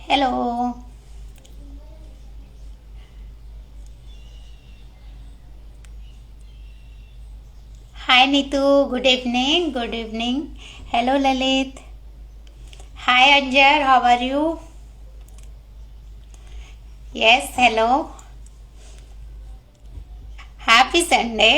Hello. Hi Neetu. Good evening, good evening. Hello Lalit. Hi Anjar, how are you? Yes, hello. Happy Sunday.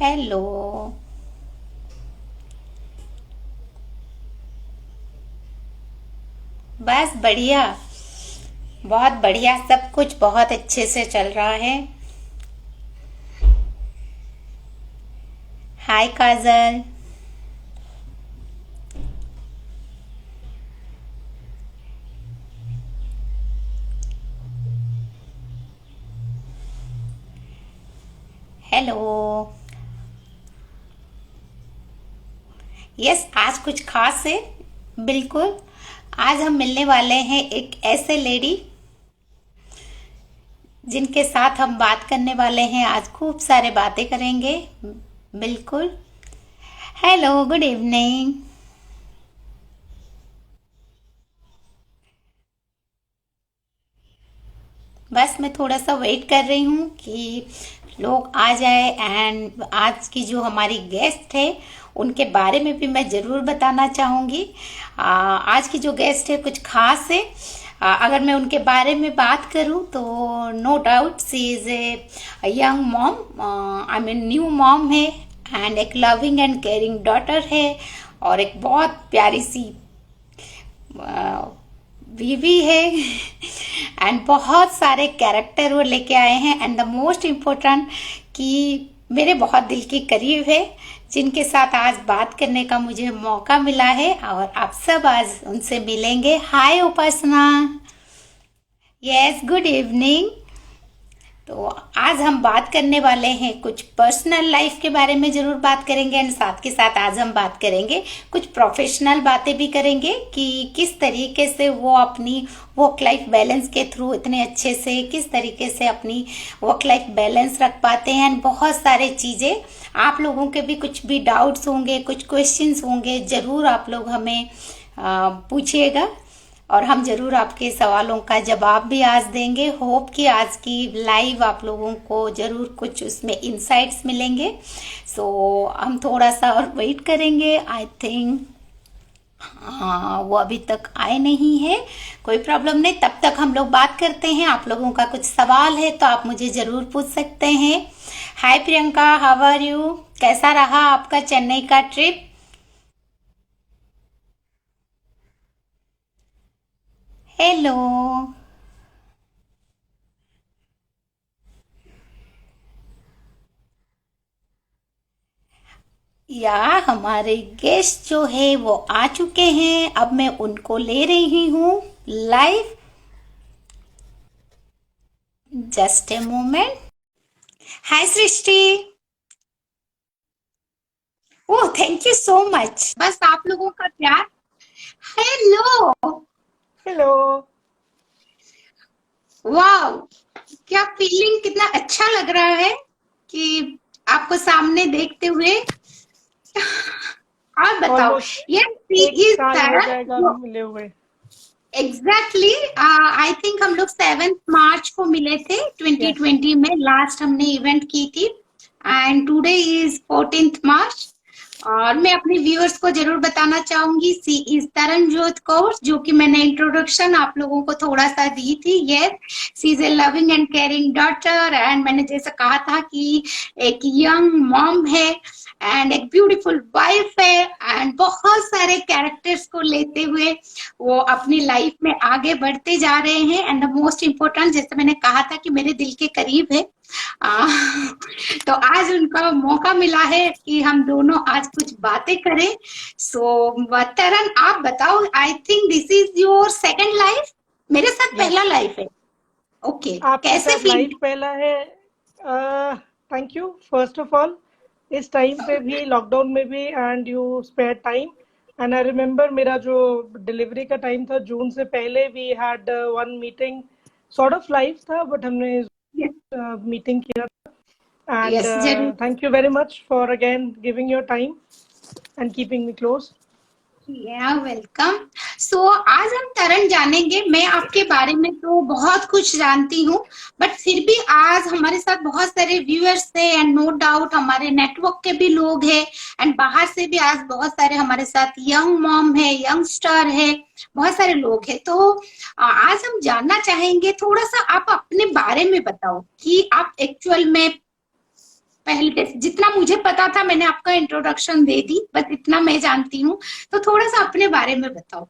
Hello. बस बढ़िया। बहुत बढ़िया, सब कुछ बहुत अच्छे से चल रहा है। हाय काजल। हेलो। यस, आज कुछ खास है। बिल्कुल। आज हम मिलने वाले हैं एक ऐसे लेडी जिनके साथ हम बात करने वाले हैं। आज खूब सारे बातें करेंगे। बिल्कुल। Hello, good evening. बस मैं थोड़ा सा वेट कर रही हूँ कि लोग आ जाए। एंड आज की जो हमारी गेस्ट है उनके बारे में भी मैं ज़रूर बताना चाहूँगी। आज की जो गेस्ट है कुछ खास है। अगर मैं उनके बारे में बात करूँ तो no doubt she is a young mom, I mean new mom है। एंड एक लविंग एंड केयरिंग डॉटर है। और एक बहुत प्यारी सी बीवी है। एंड बहुत सारे कैरेक्टर वो लेके आए हैं। एंड द मोस्ट इम्पोर्टेंट कि मेरे बहुत दिल के करीब है, जिनके साथ आज बात करने का मुझे मौका मिला है और आप सब आज उनसे मिलेंगे। Hi Upasana. Yes, good evening. तो आज हम बात करने वाले हैं कुछ पर्सनल लाइफ के बारे में, जरूर बात करेंगे। एंड साथ के साथ आज हम बात करेंगे कुछ प्रोफेशनल बातें भी करेंगे कि किस तरीके से वो अपनी वर्क लाइफ बैलेंस के थ्रू इतने अच्छे से किस तरीके से अपनी वर्क लाइफ बैलेंस रख पाते हैं। एंड बहुत सारे चीज़ें आप लोगों के भी कुछ भी डाउट्स होंगे, कुछ क्वेश्चंस होंगे, ज़रूर आप लोग हमें पूछिएगा और हम जरूर आपके सवालों का जवाब भी आज देंगे। होप कि आज की लाइव आप लोगों को जरूर कुछ उसमें इंसाइट्स मिलेंगे। सो हम थोड़ा सा और वेट करेंगे। आई थिंक हाँ, वो अभी तक आए नहीं है। कोई प्रॉब्लम नहीं, तब तक हम लोग बात करते हैं। आप लोगों का कुछ सवाल है तो आप मुझे जरूर पूछ सकते हैं। हाय प्रियंका, हाउ आर यू? कैसा रहा आपका चेन्नई का ट्रिप? हेलो। या हमारे गेस्ट जो है वो आ चुके हैं। अब मैं उनको ले रही हूँ live. Just a moment. Hi Srishti. Oh, thank you so much. बस आप लोगों का प्यार। हेलो। हेलो। वाह, क्या फीलिंग, कितना अच्छा लग रहा है कि आपको सामने देखते हुए। और बताओ। ऑलमोस्ट यस, एक सी इज साल हो तरन। जाएगा मिले हुए। एग्जैक्टली, आई थिंक हम लोग 7 मार्च को मिले थे यस। 2020 में। लास्ट हमने इवेंट की थी। एंड टुडे इज 14 मार्च। और मैं अपने व्यूअर्स को जरूर बताना चाहूंगी, सी इज तरनजोत कौर, जो कि मैंने इंट्रोडक्शन आप लोगों को थोड़ा सा दी थी। Yes, she is a loving and caring daughter. And मैंने जैसा कहा था कि एक यंग मॉम है एंड एक ब्यूटीफुल वाइफ है। एंड बहुत सारे कैरेक्टर्स को लेते हुए वो अपनी लाइफ में आगे बढ़ते जा रहे हैं। एंड द मोस्ट इम्पोर्टेंट, जैसे मैंने कहा था कि मेरे दिल के करीब है। आ, तो आज उनका मौका मिला है कि हम दोनों आज कुछ बातें करें। सो तरन, आप बताओ। I think this is your second life. मेरे साथ यस, पहला लाइफ है। ओके, आपके कैसे साथ फील? लाइफ पहला है। Thank you first of all. इस टाइम पे भी, लॉकडाउन में भी, and you spare time. And I remember मेरा जो डिलीवरी का टाइम था जून से पहले, we had one meeting, sort of live था बट हमने मीटिंग किया था. एंड यस जरूर. Thank you very much for again giving your time and keeping me close. Yeah welcome. So आज हम तरन जानेंगे. मैं आपके बारे में तो बहुत कुछ जानती हूँ, बट फिर भी आज हमारे साथ बहुत सारे व्यूअर्स थे एंड नो डाउट हमारे नेटवर्क के भी लोग हैं एंड बाहर से भी आज बहुत सारे हमारे साथ यंग मॉम है, यंगस्टर है, बहुत सारे लोग हैं. तो आज हम जानना चाहेंगे, थोड़ा सा आप अपने बारे में बताओ कि आप एक्चुअल में, पहले जितना मुझे पता था मैंने आपका इंट्रोडक्शन दे दी, बस इतना मैं जानती हूँ. तो थोड़ा सा अपने बारे में बताओ.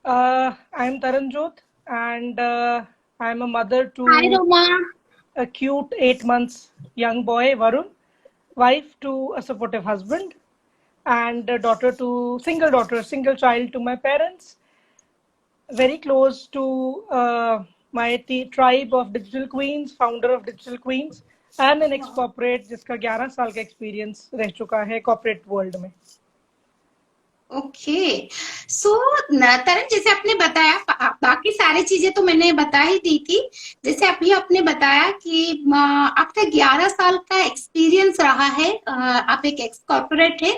I am Taranjot and I am a mother to hi Roma. a cute 8 months young boy Varun, wife to a supportive husband, and a single child to my parents. Very close to my tribe of Digital Queens, founder of Digital Queens, and an ex corporate जिसका 11 साल का experience रह चुका है corporate world में. Okay. सो तरन, जैसे आपने बताया, बाकी सारी चीजें तो मैंने बता ही दी थी. जैसे अभी आपने बताया कि आपका 11 साल का एक्सपीरियंस रहा है, आप एक एक्स कॉर्पोरेट है.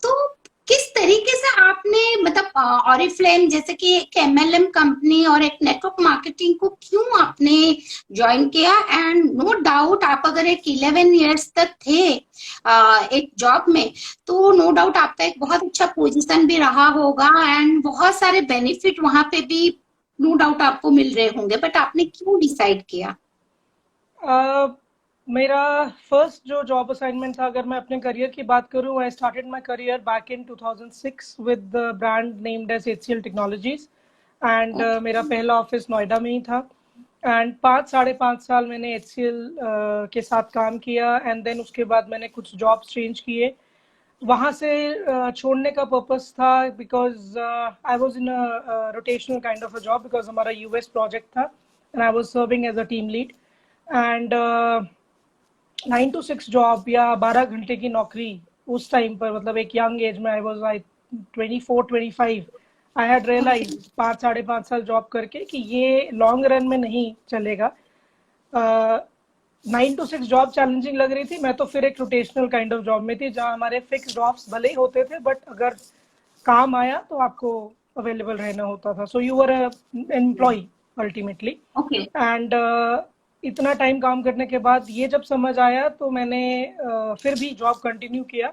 तो किस तरीके से आपने, मतलब ऑरिफ्लेम जैसे कि एक एमएलएम कंपनी और एक नेटवर्क मार्केटिंग को क्यों आपने ज्वाइन किया? एंड नो डाउट आप अगर एक 11 इयर्स तक थे एक जॉब में, तो नो डाउट आपका एक बहुत अच्छा पोजीशन भी रहा होगा एंड बहुत सारे बेनिफिट वहां पे भी नो डाउट आपको मिल रहे होंगे, बट आपने क्यों डिसाइड किया? मेरा फर्स्ट जो जॉब असाइनमेंट था, अगर मैं अपने करियर की बात करूं, I started my career back in 2006 with the brand named as HCL technologies. And मेरा पहला ऑफिस नोएडा में ही था. एंड 5-5.5 साल मैंने HCL के साथ काम किया. एंड देन उसके बाद मैंने कुछ जॉब्स चेंज किए. वहाँ से छोड़ने का पर्पस था because I was in rotational kind of a job, because हमारा यूएस प्रोजेक्ट था and I was serving as a team lead. And 9 to 6 job या 12 घंटे की नौकरी उस टाइम पर, मतलब एक यंग एज में, I was 24-25, I had realise 5-5.5 साल जॉब करके कि ये लॉन्ग रन में नहीं चलेगा. 9 to 6 जॉब चैलेंजिंग लग रही थी. मैं तो फिर एक रोटेशनल काइंड ऑफ जॉब में थी जहाँ हमारे फिक्स जॉब्स भले ही होते थे, बट अगर काम आया तो आपको अवेलेबल रहना होता था. So you were employ ultimately. And इतना टाइम काम करने के बाद ये जब समझ आया तो मैंने फिर भी जॉब कंटिन्यू किया,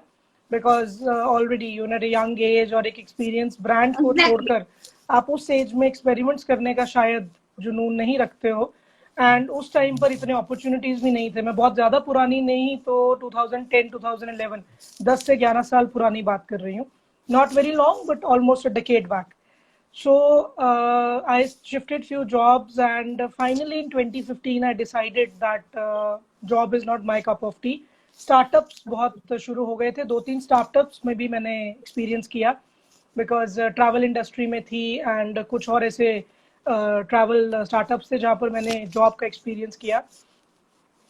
because already you know young age और एक एक्सपीरियंस ब्रांड को छोड़कर आप उस एज में एक्सपेरिमेंट्स करने का शायद जुनून नहीं रखते हो. एंड उस टाइम पर इतने अपॉर्चुनिटीज भी नहीं थे. मैं बहुत ज्यादा पुरानी नहीं, तो 2010-2011, 10 से 11 साल पुरानी बात कर रही हूँ. Not very long but almost a decade back. So I shifted few jobs and finally in 2015 I decided that job is not my cup of tea. Startups बहुत शुरू हो गए थे. 2-3 startups में भी मैंने experience किया because travel industry में थी and कुछ और ऐसे travel startups थे जहाँ पर मैंने job का experience किया.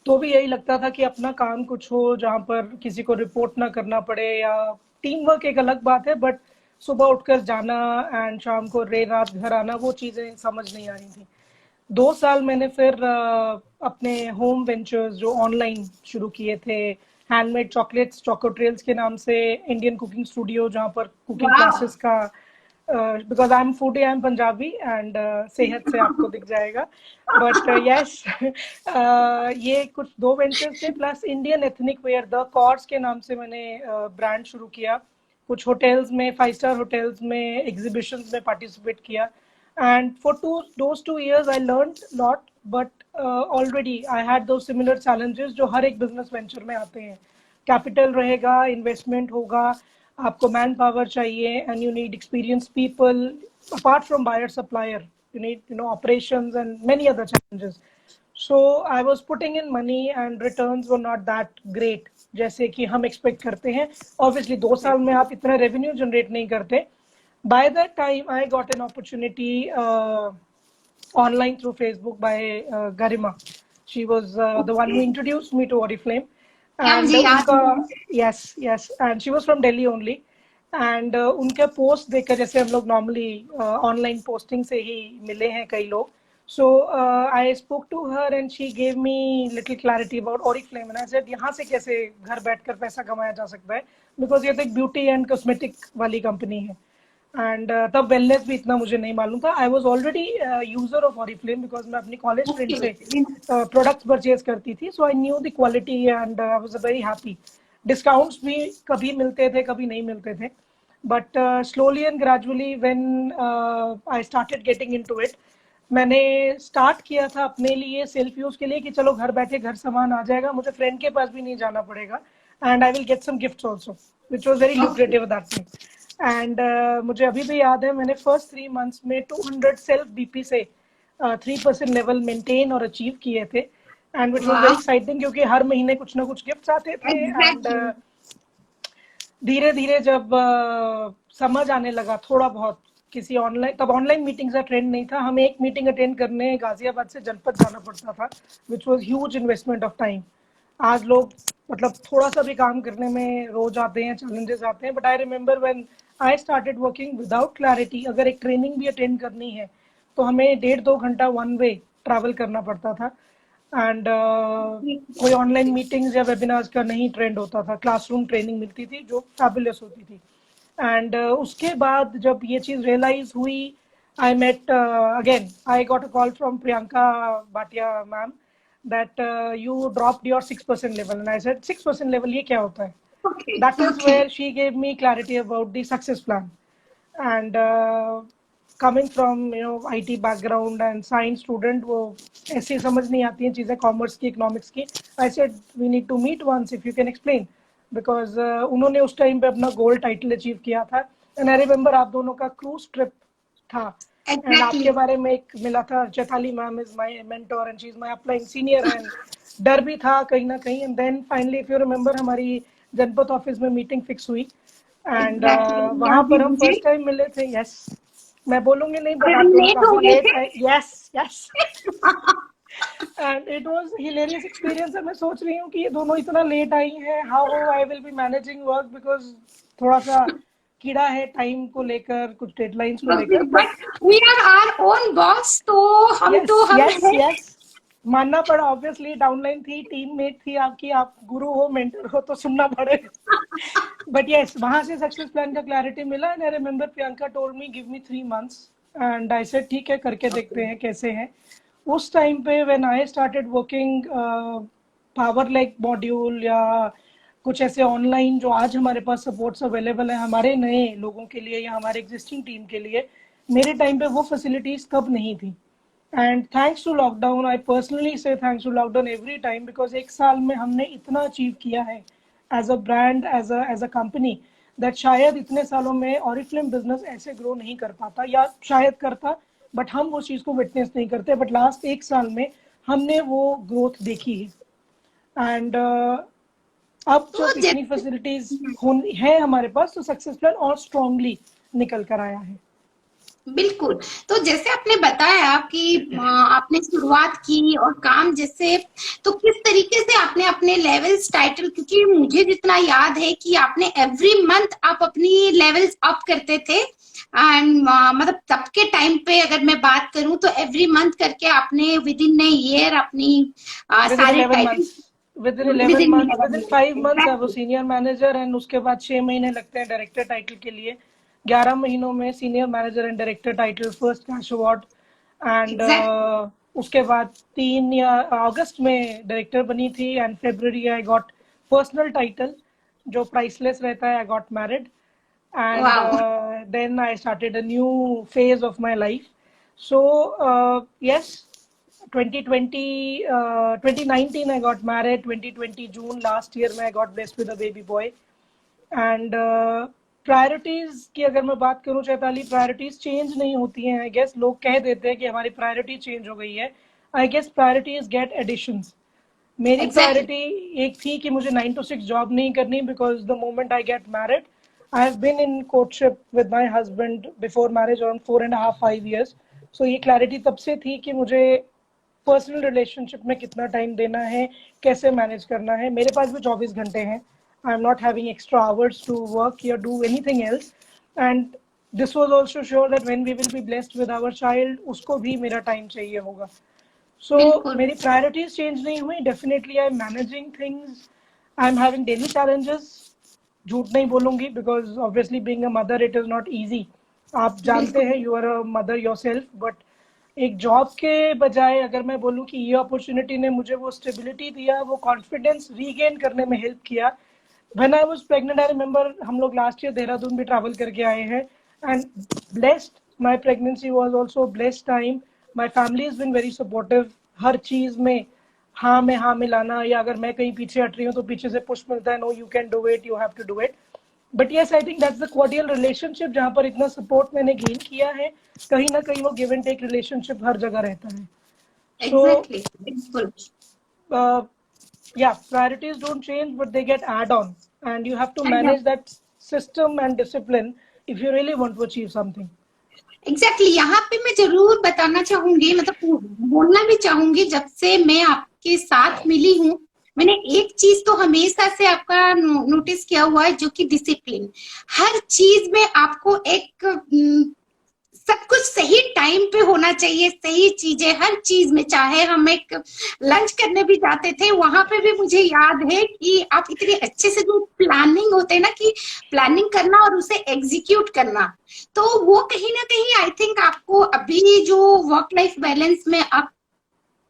तो भी यही लगता था कि अपना काम कुछ हो जहाँ पर किसी को रिपोर्ट ना करना पड़े, या टीम वर्क एक अलग बात है, बट सुबह उठकर जाना एंड शाम को रात घर आना, वो चीज़ें समझ नहीं आ रही थी. 2 साल मैंने फिर अपने होम वेंचर्स जो ऑनलाइन शुरू किए थे, हैंडमेड चॉकलेट्स, चोको ट्रेल्स के नाम से, इंडियन कुकिंग स्टूडियो जहाँ पर कुकिंग क्लासेस का, because I am foodie, I am Punjabi and सेहत से आपको दिख जाएगा, बट यस ये कुछ 2 वेंचर्स थे, plus Indian ethnic wear the course के नाम से मैंने ब्रांड शुरू किया. कुछ होटल्स में, 5-स्टार होटल्स में, एग्जीबिशंस में पार्टिसिपेट किया. And for those 2 years I learned lot, but already I had those similar challenges जो हर एक बिजनेस वेंचर में आते हैं. कैपिटल रहेगा, इन्वेस्टमेंट होगा, आपको मैन पावर चाहिए, and you need experience people. Apart from buyer supplier, you need operations and many other challenges. So I was putting in money and returns were not that great जैसे कि हम expect करते हैं. Obviously 2 साल में आप इतना रेवेन्यू जनरेट नहीं करते. By that time I got an opportunity online through Facebook by Garima. She was the one who introduced me to Oriflame. And yes, and she was from Delhi only. And उनके post देखकर, जैसे हम लोग normally online posting से ही मिले हैं कई लोग, so I spoke to her and she gave me little clarity about Oriflame, and I said यहाँ से कैसे घर बैठकर पैसा कमाया जा सकता है, बिकॉज ये तो एक ब्यूटी एंड कॉस्मेटिक वाली कंपनी है। एंड तब वेलनेस भी इतना मुझे नहीं मालूम था। I was already user of Oriflame because मैं अपनी कॉलेज फ्रेंड से प्रोडक्ट्स परचेज करती थी, so I knew the quality and I was very happy. Discounts भी कभी मिलते थे, कभी नहीं मिलते थे, but slowly and gradually when I started getting into it, मैंने स्टार्ट किया था अपने लिए, सेल्फ यूज के लिए, कि चलो घर बैठे घर सामान आ जाएगा, मुझे फ्रेंड के पास भी नहीं जाना पड़ेगा, and I will get some gifts also, which was very lucrative that thing. And मुझे अभी भी याद है, मैंने फर्स्ट 3 months में 200 सेल्फ बीपी से 3% लेवल मेंटेन और अचीव किए थे, and which was very exciting, क्योंकि हर महीने कुछ ना कुछ गिफ्ट्स आते थे। एंड धीरे धीरे जब समझ आने लगा थोड़ा बहुत, किसी ऑनलाइन, तब ऑनलाइन मीटिंग का ट्रेंड नहीं था, हमें एक मीटिंग अटेंड करने गाजियाबाद से जनपद जाना पड़ता था, which was huge investment of time. आज लोग मतलब थोड़ा सा भी काम करने में रोज आते हैं, चैलेंजेस आते हैं, but I remember when I started working without clarity, अगर एक ट्रेनिंग भी अटेंड करनी है तो हमें 1.5-2 घंटा वन वे ट्रैवल करना पड़ता था। एंड कोई ऑनलाइन मीटिंग्स या वेबिनार्स का नहीं ट्रेंड होता था, क्लासरूम ट्रेनिंग मिलती थी जो फैबुलस होती थी। एंड उसके बाद जब ये चीज रियलाइज हुई, I met again, I got a call from Priyanka Bhatia ma'am that you dropped your 6% level, and I said 6% level ये क्या होता है? That is where she gave me clarity about the success plan. And coming from IT background and science student, वो ऐसे समझ नहीं आती हैं चीजें कॉमर्स की, इकोनॉमिक्स की। I said we need to meet once if you can explain, because उन्होंने उस टाइम पे अपना गोल्ड टाइटल अचीव किया था, and I remember आप दोनों का क्रूज ट्रिप था, एंड आपके बारे में एक मिला था, Chaitali ma'am is my mentor and she is my uplining senior, and डर भी था कहीं ना कहीं। And then finally if you remember, हमारी जनपद ऑफिस में मीटिंग फिक्स हुई, एंड वहां पर हम फर्स्ट टाइम मिले थे। यस, मैं बोलूंगी नहीं, बट आप दोनों काफी लेट आए। Yes yes, and it was hilarious experience. मैं सोच रही हूँ कि ये दोनों इतना लेट आई हैं, how I will be managing work, because थोड़ा सा कीड़ा है टाइम को लेकर, कुछ डेडलाइंस को लेकर, but we are our own boss, तो हम यस मानना पड़ा। ऑब्वियसली डाउनलाइन थी, टीममेट थी आपकी, आप गुरु हो, मेंटर हो, तो सुनना पड़ेगा। बट यस, वहां से सक्सेस प्लान का क्लैरिटी मिला, and I remember Priyanka told me give me 3 months, and I said ठीक है, करके देखते हैं कैसे हैं। उस टाइम पे when I started working power like module या कुछ ऐसे ऑनलाइन जो आज हमारे पास सपोर्ट्स अवेलेबल है हमारे नए लोगों के लिए या हमारे एग्जिस्टिंग टीम के लिए, मेरे टाइम पे वो फैसिलिटीज तब नहीं थी। And thanks to lockdown, I personally से thanks to lockdown every time, because एक साल में हमने इतना अचीव किया है as a brand, as a company, that शायद इतने सालों में ऑरिफ्लेम बिजनेस ऐसे ग्रो नहीं कर पाता, या शायद करता, बट हम वो चीज को विटनेस नहीं करते। बट लास्ट 1 साल में हमने वो ग्रोथ देखी है। एंड अब जो इतनी फैसिलिटीज है हमारे पास, तो सक्सेस प्लान और स्ट्रांगली निकल कर आया है। बिल्कुल। तो जैसे आपने बताया कि आपने शुरुआत की और काम जैसे, तो किस तरीके से आपने अपने लेवल्स टाइटल, क्योंकि मुझे जितना याद है कि आपने एवरी मंथ आप अपनी लेवल्स अप करते थे, एंड मतलब तब के टाइम पे अगर मैं बात करूं तो एवरी मंथ करके आपने विद इन ए ईयर अपनी सारे title, with in 11 months, with in 5 months है वो सीनियर मैनेजर, एंड उसके बाद 6 महीने लगते हैं डायरेक्टर टाइटल के लिए, 11 महीनों में senior manager and director title, first cash award, and उसके बाद 3 या अगस्त में डायरेक्टर बनी थी, एंड फरवरी आई गॉट पर्सनल टाइटल जो प्राइसलेस रहता है, I got married, and then I started a new phase of my life. So yes, 2019 I got married, 2020 June last year में I got blessed with a baby boy, and priorities की अगर मैं बात करूं Chaitali, priorities change नहीं होती हैं। I guess लोग कह देते हैं कि हमारी प्रायोरिटी चेंज हो गई है, I guess priorities get additions. मेरी प्रायोरिटी एक थी कि मुझे 9 to 6 जॉब नहीं करनी, because the moment I get married, I have been in courtship with my husband before marriage around 4.5-5 years, so ये क्लैरिटी तब से थी कि मुझे पर्सनल रिलेशनशिप में कितना टाइम देना है, कैसे मैनेज करना है। मेरे पास भी 24 घंटे हैं, I'm not having extra hours to work or do anything else. And this was also sure that when we will be blessed with our child, उसको भी मेरा time चाहिए होगा. So बिल्कुल मेरी priorities change नहीं हुई. Definitely I'm managing things. I'm having daily challenges. झूठ नहीं बोलूंगी, because obviously being a mother it is not easy. आप जानते बिल्कुल हैं, you are a mother yourself, but एक जॉब के बजाय अगर मैं बोलूं कि ये अपॉर्चुनिटी ने मुझे वो स्टेबिलिटी दिया, वो कॉन्फिडेंस रीगेन करने में हेल्प किया. When I was pregnant, I remember हम लोग लास्ट ईयर देहरादून भी ट्रैवल करके आए हैं, and blessed, my pregnancy was also a blessed time. My family has been very supportive. हर चीज में हाँ में हाँ मिलाना, या अगर मैं कहीं पीछे हट रही हूँ तो पीछे से पुश मिलता है, no you can do it, you have to do it. But yes, I think that's the cordial relationship, जहाँ पर इतना सपोर्ट मैंने गेन किया है. कहीं ना कहीं वो गिव एंड टेक रिलेशनशिप हर जगह रहता है. So एग्जैक्टली बिल्कुल yeah, priorities don't change, but they get add on, and you have to Yeah. manage that system and discipline if you really want to achieve something. Exactly यहाँ पे मैं जरूर बताना चाहूंगी, मतलब बोलना भी चाहूंगी, जब से मैं आपके साथ मिली हूँ मैंने एक चीज तो हमेशा से आपका नोटिस किया हुआ है, जो कि डिसिप्लिन. हर चीज में आपको एक सब कुछ सही टाइम पे होना चाहिए, सही चीजें हर चीज में. चाहे हम एक लंच करने भी जाते थे, वहां पे भी मुझे याद है कि आप इतने अच्छे से, जो प्लानिंग होते हैं ना, कि प्लानिंग करना और उसे एग्जीक्यूट करना, तो वो कहीं ना कहीं आई थिंक आपको अभी जो वर्क लाइफ बैलेंस में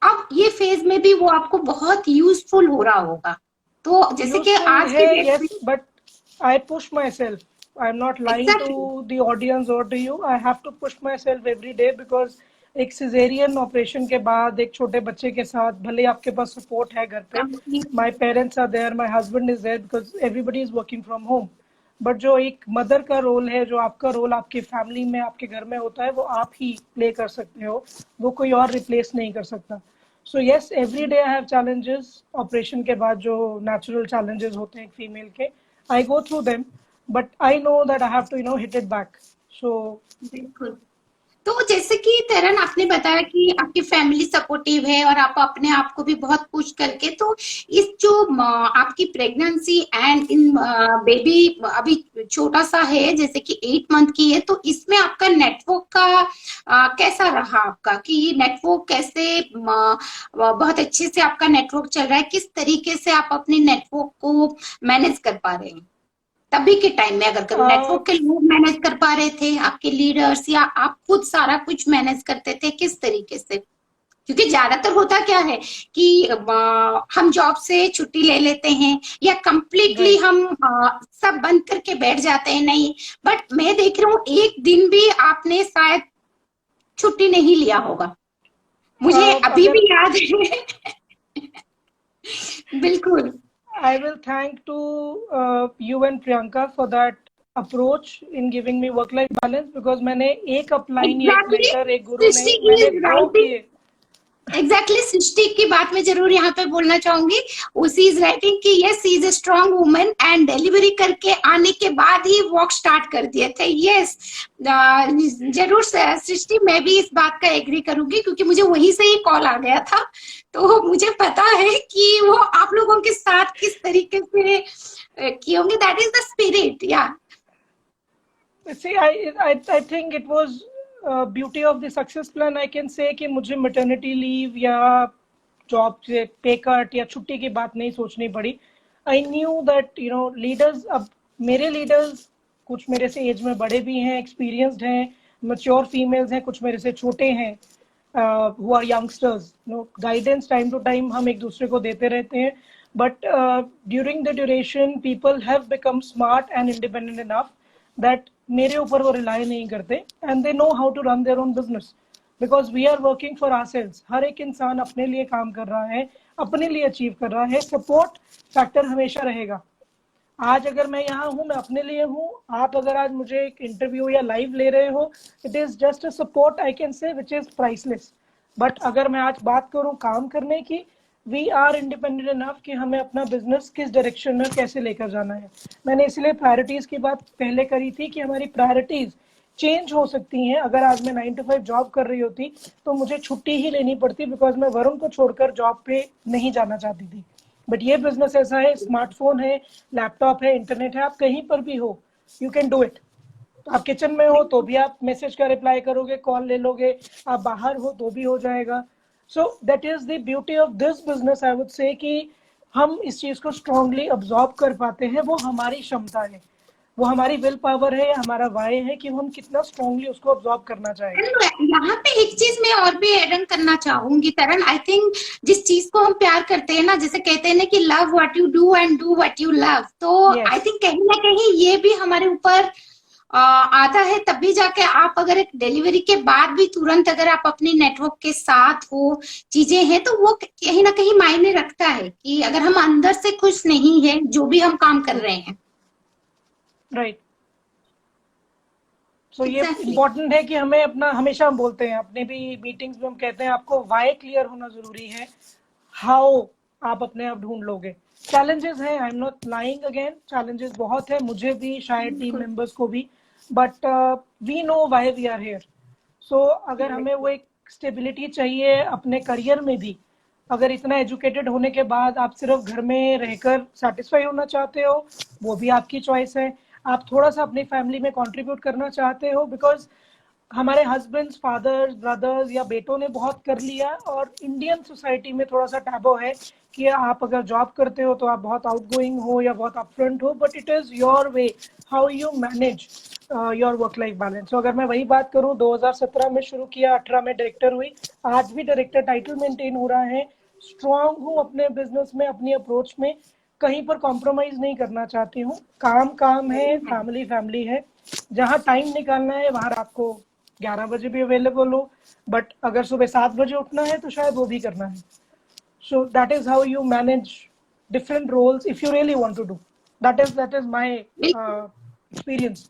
अब ये फेज में भी वो आपको बहुत यूजफुल हो रहा होगा. तो जैसे कि Useful आज है, की date yes, but I push myself. I'm not lying Exactly. to the audience or to you. I have to push myself every day, because एक सिजेरियन ऑपरेशन के बाद एक छोटे बच्चे के साथ, भले आपके पास सपोर्ट है घर पे, my parents are there, my husband is there, because everybody is working from home. But जो एक मदर का रोल है, जो आपका रोल आपके फैमिली में, आपके घर में होता है, वो आप ही प्ले कर सकते हो, वो कोई और रिप्लेस नहीं कर सकता. So yes, every day I have challenges. Operation के बाद जो नेचुरल चैलेंजेस होते हैं फीमेल के, I go through them, but I know that I have to hit it back. So बिल्कुल. तो जैसे कि तरन आपने बताया कि आपकी फैमिली सपोर्टिव है और आप अपने आप को भी बहुत पुश करके, तो इस जो आपकी प्रेगनेंसी एंड इन बेबी अभी छोटा सा है, जैसे कि 8 मंथ की है, तो इसमें आपका नेटवर्क का कैसा रहा आपका, कि नेटवर्क कैसे बहुत अच्छे से आपका नेटवर्क चल रहा है, किस तरीके से आप अपने नेटवर्क को मैनेज कर पा रहे हैं तभी के टाइम में? अगर कभी नेटवर्क के लोग मैनेज कर पा रहे थे, आपके लीडर्स, या आप खुद सारा कुछ मैनेज करते थे, किस तरीके से? क्योंकि ज्यादातर होता क्या है कि हम जॉब से छुट्टी ले लेते हैं, या कंप्लीटली हम सब बंद करके बैठ जाते हैं. नहीं, बट मैं देख रहा हूँ एक दिन भी आपने शायद छुट्टी नहीं लिया होगा, मुझे अभी भी याद है. बिल्कुल. I will thank to you and Priyanka for that approach in giving me work-life balance, because मैंने एक अपलाइन, एक मेंटर, एक गुरु नहीं, मैंने दो किए. एग्जैक्टली, सृष्टि की बात मैं जरूर यहाँ पे बोलना चाहूंगी. उसी इज राइटिंग कि yes, she is a strong woman, and delivery करके आने के बाद ही वॉक स्टार्ट कर दिए थे. यस, जरूर सृष्टि, मैं भी इस बात का एग्री करूंगी, क्योंकि मुझे वहीं से ही कॉल आ गया था, तो मुझे पता है कि वो आप लोगों के साथ किस तरीके से किए होंगे. That is the spirit. या See, I think it was beauty of the success plan. I can say कि मुझे maternity leave या जॉब से पे कट या छुट्टी की बात नहीं सोचनी पड़ी. I knew that leaders, अब मेरे leaders कुछ मेरे से एज में बड़े भी हैं, experienced हैं, mature females हैं, कुछ मेरे से छोटे हैं, who are youngsters. Guidance time to time हम एक दूसरे को देते रहते हैं, but during the duration people have become smart and independent enough that मेरे ऊपर वो रिलाई नहीं करते, and they know how to run their own business, because we are working for ourselves. हर एक इंसान अपने लिए काम कर रहा है, अपने लिए अचीव कर रहा है. सपोर्ट फैक्टर हमेशा रहेगा. आज अगर मैं यहाँ हूँ, मैं अपने लिए हूँ. आप अगर आज मुझे एक इंटरव्यू या लाइव ले रहे हो, it is just a support, I can say, which is priceless. But अगर मैं आज बात करूँ काम करने की, वी आर इंडिपेंडेंट इनफ कि हमें अपना बिजनेस किस डायरेक्शन में कैसे लेकर जाना है. मैंने इसलिए प्रायोरिटीज की बात पहले करी थी कि हमारी प्रायोरिटीज चेंज हो सकती हैं. अगर आज मैं 9 to 5 जॉब कर रही होती तो मुझे छुट्टी ही लेनी पड़ती, बिकॉज मैं वरुण को छोड़कर जॉब पे नहीं जाना चाहती थी. बट ये बिजनेस ऐसा है, स्मार्टफोन है, लैपटॉप है, इंटरनेट है, आप कहीं पर भी हो, यू कैन डू इट। तो आप किचन में हो तो भी आप मैसेज का रिप्लाई करोगे, कॉल ले लोगे, आप बाहर हो तो भी हो जाएगा। सो that is the beauty of this business, I would से, कि हम इस चीज को स्ट्रांगली अब्सॉर्ब कर पाते हैं। वो हमारी क्षमता है, वो हमारी विल पावर है, हमारा वाय है कि हम कितना स्ट्रांगली उसको अब्सॉर्ब करना चाहें। यहाँ पे एक चीज मैं और भी ऐड ऑन करना चाहूंगी तरन, आई थिंक जिस चीज को हम प्यार करते हैं ना, जैसे कहते हैं ना कि love what you do and do what you love, तो आई यस, थिंक कहीं ना कहीं ये भी हमारे ऊपर आता है। तभी जाके आप अगर एक डिलीवरी के बाद भी तुरंत अगर आप अपनी नेटवर्क के साथ हो, चीजें हैं, तो वो कहीं ना कहीं मायने रखता है कि अगर हम अंदर से खुश नहीं है जो भी हम काम कर रहे हैं। राइट। सो ये एग्जैक्टली। इम्पोर्टेंट है कि हमें अपना, हमेशा हम बोलते हैं अपने भी मीटिंग्स में, हम कहते हैं आपको वाई क्लियर होना जरूरी है, हाउ आप अपने आप ढूंढ लोगे। चैलेंजेस हैं, I am not lying again, challenges बहुत है, मुझे भी, शायद टीम बिल्कुल। मेंबर्स को भी, but we know why we are here. So अगर हमें वो एक स्टेबिलिटी चाहिए अपने करियर में भी, अगर इतना एजुकेटेड होने के बाद आप सिर्फ घर में रहकर सेटिस्फाई होना चाहते हो, वो भी आपकी चॉइस है। आप थोड़ा सा अपनी फैमिली में कंट्रीब्यूट करना चाहते हो, बिकॉज हमारे हस्बैंड्स, फादर्स, ब्रदर्स या बेटों ने बहुत कर लिया, और इंडियन सोसाइटी में थोड़ा सा टैबू है कि आप अगर जॉब करते हो तो आप बहुत आउटगोइंग हो या बहुत अपफ्रंट हो, but it is your way how you manage your work life balance. तो अगर मैं वही बात करूं, 2017 में शुरू किया, 18 में डायरेक्टर हुई, आज भी डायरेक्टर टाइटल मेंटेन हो रहा है। स्ट्रांग हूँ अपने बिजनेस में, अपनी अप्रोच में, कहीं पर कॉम्प्रोमाइज नहीं करना चाहती हूँ। काम काम है, फैमिली फैमिली है, जहाँ टाइम निकालना है वहां रात को 11 बजे भी अवेलेबल हो, बट अगर सुबह 7 बजे उठना है तो शायद वो भी करना है। So that is how you manage different roles if you really want to do. That is my experience.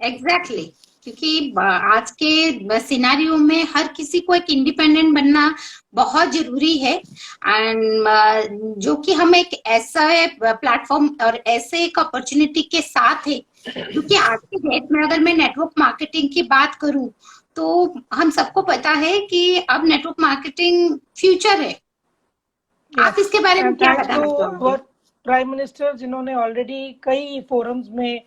Exactly. क्योंकि आज के सिनारियो में हर किसी को एक इंडिपेंडेंट बनना बहुत जरूरी है, एंड जो कि हम एक ऐसा प्लेटफॉर्म और ऐसे एक अपॉर्चुनिटी के साथ है, क्योंकि आज के डेट में अगर मैं नेटवर्क मार्केटिंग की बात करूं तो हम सबको पता है कि अब नेटवर्क मार्केटिंग फ्यूचर है। आप इसके बारे में एंड क्या थैंक्स टू बताना चाहोगे? आवर प्राइम मिनिस्टर, जिन्होंने ऑलरेडी कई फोरम्स में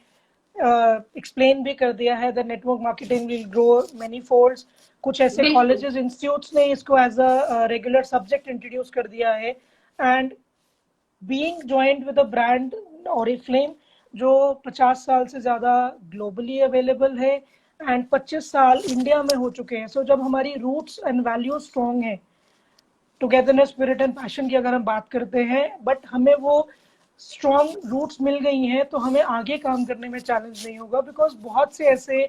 एक्सप्लेन भी कर दिया है, the network marketing will grow many folds. कुछ ऐसे बिल्कुल। कॉलेजेस, इंस्टीट्यूट्स ने इसको as a regular subject introduce कर दिया है। And being joint with a brand Oriflame, जो 50 साल से ज्यादा ग्लोबली अवेलेबल है एंड 25 साल इंडिया में हो चुके हैं। सो जब हमारी रूट्स एंड वैल्यूज स्ट्रॉन्ग है, टुगेदरनेस, स्पिरिट एंड पैशन की अगर हम बात करते हैं, बट हमें वो स्ट्रॉन्ग रूट्स मिल गई हैं, तो हमें आगे काम करने में चैलेंज नहीं होगा। बिकॉज बहुत से ऐसे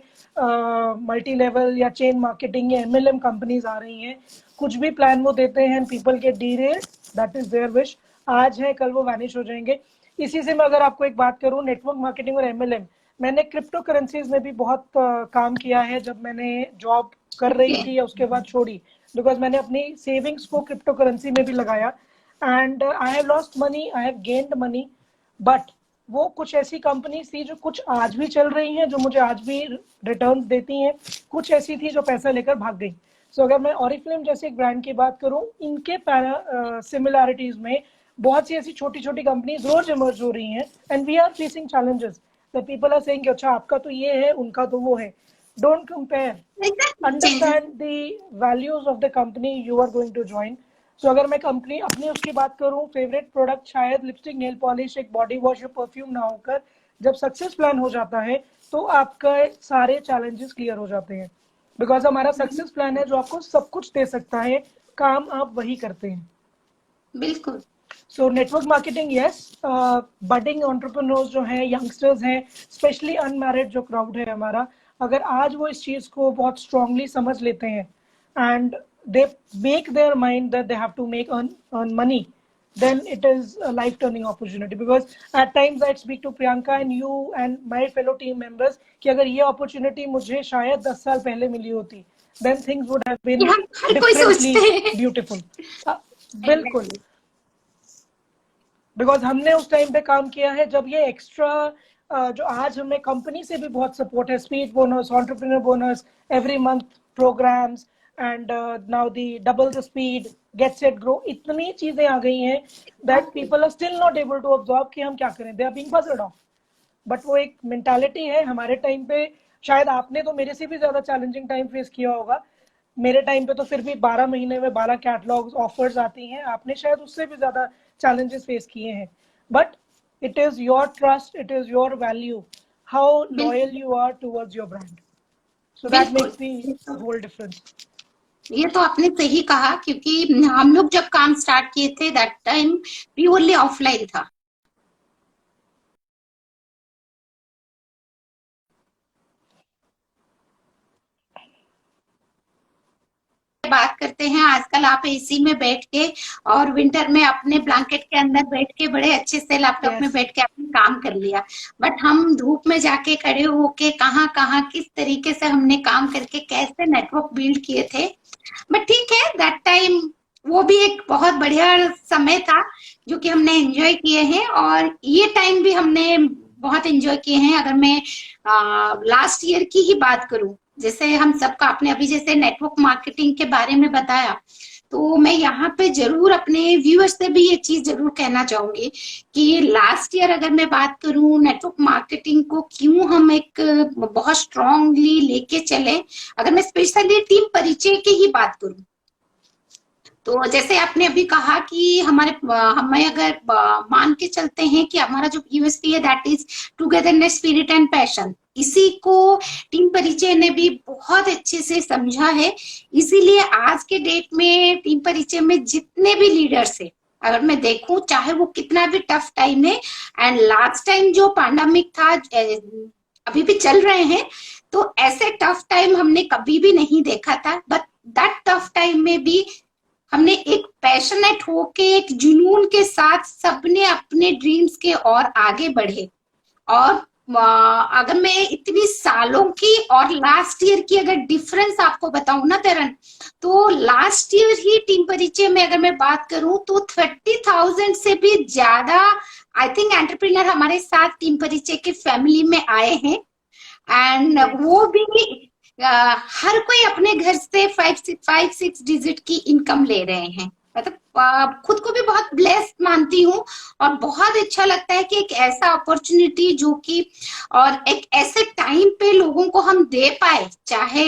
मल्टी लेवल या चेन मार्केटिंग या एमएलएम कंपनीज आ रही हैं, कुछ भी प्लान वो देते हैं, people get derailed, that is their wish. आज है, कल वो वैनिश हो जाएंगे। इसी से मैं अगर आपको एक बात करूं, नेटवर्क मार्केटिंग और एमएलएम, मैंने क्रिप्टो करेंसीज में भी बहुत काम किया है, जब मैंने जॉब कर रही थी या उसके बाद छोड़ी, बिकॉज मैंने अपनी सेविंग्स को क्रिप्टो करेंसी में भी लगाया, and I have lost money, I have gained money. But वो कुछ ऐसी कंपनी थी जो कुछ आज भी चल रही हैं, जो मुझे आज भी रिटर्न देती हैं, कुछ ऐसी थी जो पैसा लेकर भाग गई। सो अगर मैं ऑरिफ्लेम जैसे एक ब्रांड की बात करूं, इनके सिमिलैरिटीज में बहुत सी ऐसी छोटी छोटी कंपनीज रोज इमर्ज हो रही हैं, and we are facing challenges that people are saying कि अच्छा आपका तो ये है, उनका तो वो है। Don't compare, understand the values of the company you are going to join. So अगर मैं कंपनी अपनी उसकी बात करूं, फेवरेट प्रोडक्ट शायद लिपस्टिक, नेल पॉलिश, एक बॉडी वॉश या परफ्यूम ना होकर, जब सक्सेस प्लान हो जाता है तो आपका सारे चैलेंजेस क्लियर हो जाते हैं। बिकॉज हमारा सक्सेस प्लान है जो आपको सब कुछ दे सकता है, काम आप वही करते हैं। बिल्कुल। So network marketing, yes, budding entrepreneurs जो हैं, यंगस्टर्स हैं, स्पेशली अनमैरिड जो क्राउड है हमारा, अगर आज वो इस चीज को बहुत स्ट्रांगली समझ लेते हैं and they make their mind that they have to make earn money, then it is a life turning opportunity. Because at times I speak to Priyanka and you and my fellow team members कि अगर ये opportunity मुझे शायद 10 साल पहले मिली होती, then things would have been differently beautiful. बिल्कुल, because हमने उस टाइम पे काम किया है जब ये एक्स्ट्रा जो आज हमें कंपनी से भी बहुत सपोर्ट है, speech bonus, entrepreneur bonus, every month programmes, and now the double the speed, get set grow, इतनी चीजें आ गई हैं that people are still not able to absorb कि हम क्या करें, they are being buzzed off. But वो एक मेंटालिटी है हमारे टाइम पे, शायद आपने तो मेरे से भी ज्यादा चैलेंजिंग टाइम फेस किया होगा, मेरे टाइम पे तो फिर भी 12 महीने में 12 कैटलॉग्स ऑफर्स आती हैं, आपने शायद उससे भी ज्यादा चैलेंजेस फेस किए हैं, but it is your trust, it is your value, how loyal you are towards your brand, so that makes the whole difference. ये तो आपने सही कहा, क्योंकि हम लोग जब काम स्टार्ट किए थे दैट टाइम प्योरली ऑफलाइन था. बात करते हैं, आजकल आप एसी में बैठ के और विंटर में अपने ब्लैंकेट के अंदर बैठ के बड़े अच्छे से लैपटॉप में बैठ के आपने काम कर लिया, बट हम धूप में जाके खड़े होके कहाँ कहाँ किस तरीके से हमने काम करके कैसे नेटवर्क बिल्ड किए थे. बट ठीक है, दैट टाइम वो भी एक बहुत बढ़िया समय था जो कि हमने एंजॉय किए हैं, और ये टाइम भी हमने बहुत एंजॉय किए हैं. अगर मैं लास्ट ईयर की ही बात करूं, जैसे हम सबका, आपने अभी जैसे नेटवर्क मार्केटिंग के बारे में बताया, तो मैं यहाँ पे जरूर अपने व्यूअर्स से भी ये चीज जरूर कहना चाहूंगी कि लास्ट ईयर अगर मैं बात करूं नेटवर्क मार्केटिंग को क्यों हम एक बहुत स्ट्रांगली लेके चले, अगर मैं स्पेशली टीम परिचय की ही बात करूं, तो जैसे आपने अभी कहा कि हमें अगर मान के चलते हैं कि हमारा जो यूएसपी है that is togetherness, spirit and passion, इसी को टीम परिचय ने भी बहुत अच्छे से समझा है. इसीलिए आज के डेट में टीम परिचय में जितने भी लीडर्स है, अगर मैं देखूं चाहे वो कितना भी टफ टाइम है, एंड लास्ट टाइम जो पैंडेमिक था, अभी भी चल रहे हैं, तो ऐसे टफ टाइम हमने कभी भी नहीं देखा था. बट दैट टफ टाइम में भी हमने एक पैशनेट होके, एक जुनून के साथ सबने अपने ड्रीम्स के और आगे बढ़े. और अगर मैं इतनी सालों की और लास्ट ईयर की अगर डिफरेंस आपको बताऊं ना तरन, तो लास्ट ईयर ही टीम परिचय में अगर मैं बात करूं तो 30,000 से भी ज्यादा आई थिंक एंटरप्रेन्योर हमारे साथ टीम परिचय के फैमिली में आए हैं. एंड वो भी हर कोई अपने घर से 5-6 डिजिट की इनकम ले रहे हैं. मतलब खुद को भी बहुत ब्लेस्ड मानती हूँ, और बहुत अच्छा लगता है कि एक ऐसा अपॉर्चुनिटी जो कि और एक ऐसे टाइम पे लोगों को हम दे पाए. चाहे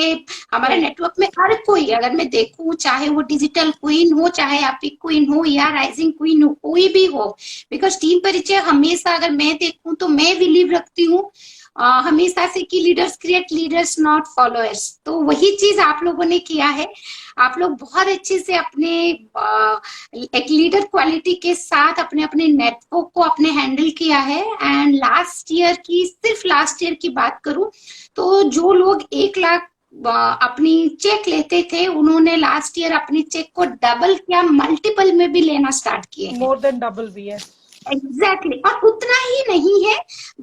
हमारे नेटवर्क में हर कोई, अगर मैं देखूं, चाहे वो डिजिटल क्वीन हो, चाहे एपिक क्वीन हो या राइजिंग क्वीन हो, कोई भी हो, बिकॉज टीम परिचय हमेशा, अगर मैं देखूं तो मैं बिलीव रखती हूँ हमेशा से कि leaders create leaders not followers. तो वही चीज आप लोगों ने किया है. आप लोग बहुत अच्छे से अपने एक लीडर क्वालिटी के साथ अपने अपने नेटवर्क को अपने हैंडल किया है. एंड लास्ट ईयर की, सिर्फ लास्ट ईयर की बात करूं तो जो लोग 1 लाख अपनी चेक लेते थे, उन्होंने लास्ट ईयर अपनी चेक को डबल किया, मल्टीपल में भी लेना स्टार्ट किए. मोर देन डबल भी है. एग्जैक्टली. और उतना ही नहीं है,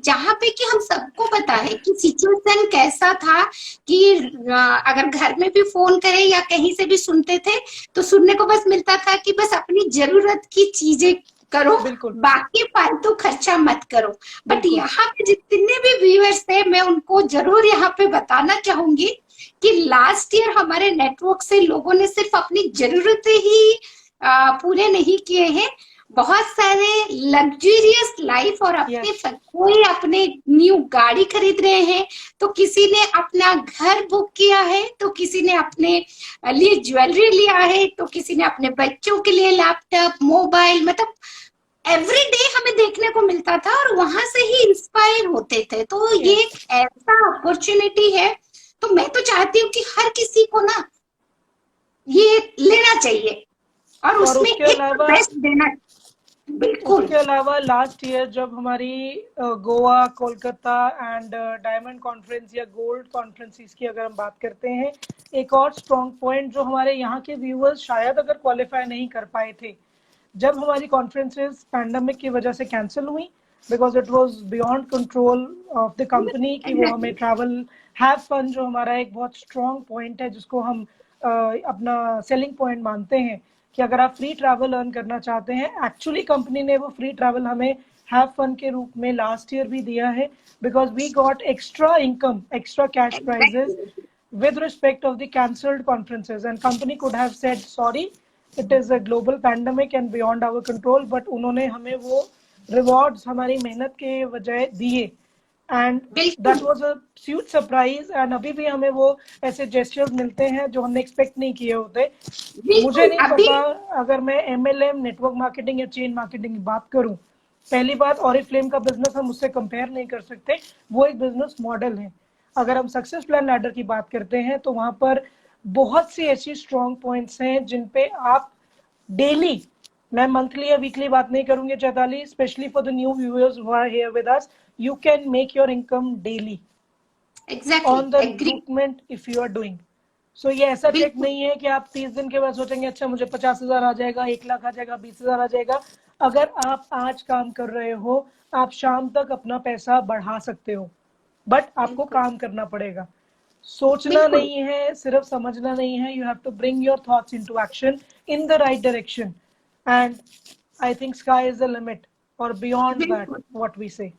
जहां पे कि हम सबको पता है कि सिचुएशन कैसा था कि अगर घर में भी फोन करे या कहीं से भी सुनते थे तो सुनने को बस मिलता था कि बस अपनी जरूरत की चीजें करो, बाकी फालतू खर्चा मत करो. बट यहाँ पे जितने भी व्यूअर्स थे, मैं उनको जरूर यहाँ पे बताना चाहूंगी कि लास्ट ईयर हमारे नेटवर्क से लोगों ने सिर्फ अपनी जरूरतें ही पूरे नहीं किए हैं, बहुत सारे लग्जरियस लाइफ और अपने कोई अपने न्यू गाड़ी खरीद रहे हैं, तो किसी ने अपना घर बुक किया है, तो किसी ने अपने लिए ज्वेलरी लिया है, तो किसी ने अपने बच्चों के लिए लैपटॉप, मोबाइल, मतलब एवरी डे हमें देखने को मिलता था और वहां से ही इंस्पायर होते थे. तो ये एक ऐसा अपॉर्चुनिटी है, तो मैं तो चाहती हूँ कि हर किसी को ना ये लेना चाहिए और उसमें एक बेस्ट देना. बिल्कुल. उसके अलावा लास्ट ईयर जब हमारी Goa, Kolkata and diamond conference या गोल्ड कॉन्फ्रेंसिस की अगर हम बात करते हैं, एक और स्ट्रॉन्ग पॉइंट जो हमारे यहाँ के व्यूअर्स शायद अगर क्वालिफाई नहीं कर पाए थे, जब हमारी कॉन्फ्रेंसेस पैंडेमिक की वजह से कैंसिल हुई, because it was beyond control of the company कि वो हमें ट्रैवल हैव फन, जो हमारा एक बहुत स्ट्रॉन्ग पॉइंट है जिसको हम अपना सेलिंग पॉइंट मानते हैं कि अगर आप फ्री ट्रैवल अर्न करना चाहते हैं, एक्चुअली कंपनी ने वो फ्री ट्रैवल हमें हैव फन के रूप में लास्ट ईयर भी दिया है, because we got extra income, extra cash prizes with respect of the cancelled conferences, and company could have said sorry, it is a global pandemic and beyond our control, but उन्होंने हमें वो rewards हमारी मेहनत के वजह दिए, and that बिल्कुल was a huge surprise, and अभी भी हमें वो ऐसे gestures मिलते हैं जो हमने expect नहीं किए होते। मुझे बिल्कुल नहीं अभी पता, अगर मैं MLM नेटवर्क मार्केटिंग या चेन मार्केटिंग की बात करूं, पहली बात ऑरिफ्लेम का बिजनेस हम उससे कंपेयर नहीं कर सकते, वो एक बिजनेस मॉडल है। अगर हम सक्सेस प्लान लैडर की बात करते हैं तो वहां पर बहुत सी ऐसी स्ट्रॉन्ग पॉइंट्स हैं जिन पे आप डेली, मैं मंथली या वीकली बात नहीं करूंगी Chaitali, specially for the new viewers who are here with us, you can make your income daily exactly on the every recruitment if you are doing. So ये ऐसा चेक बिल्कुल नहीं है कि आप 30 दिन के बाद सोचेंगे अच्छा मुझे 50,000 आ जाएगा, 1 लाख आ जाएगा, 20,000 आ जाएगा। अगर आप आज काम कर रहे हो, आप शाम तक अपना पैसा बढ़ा सकते हो, बट आपको बिल्कुल काम करना पड़ेगा। सोचना बिल्कुल नहीं है, सिर्फ समझना नहीं है, you have to bring your thoughts into action in the right direction, and I think sky is the limit और बियॉन्ड दैट बिल्कुल व्हाट वी से।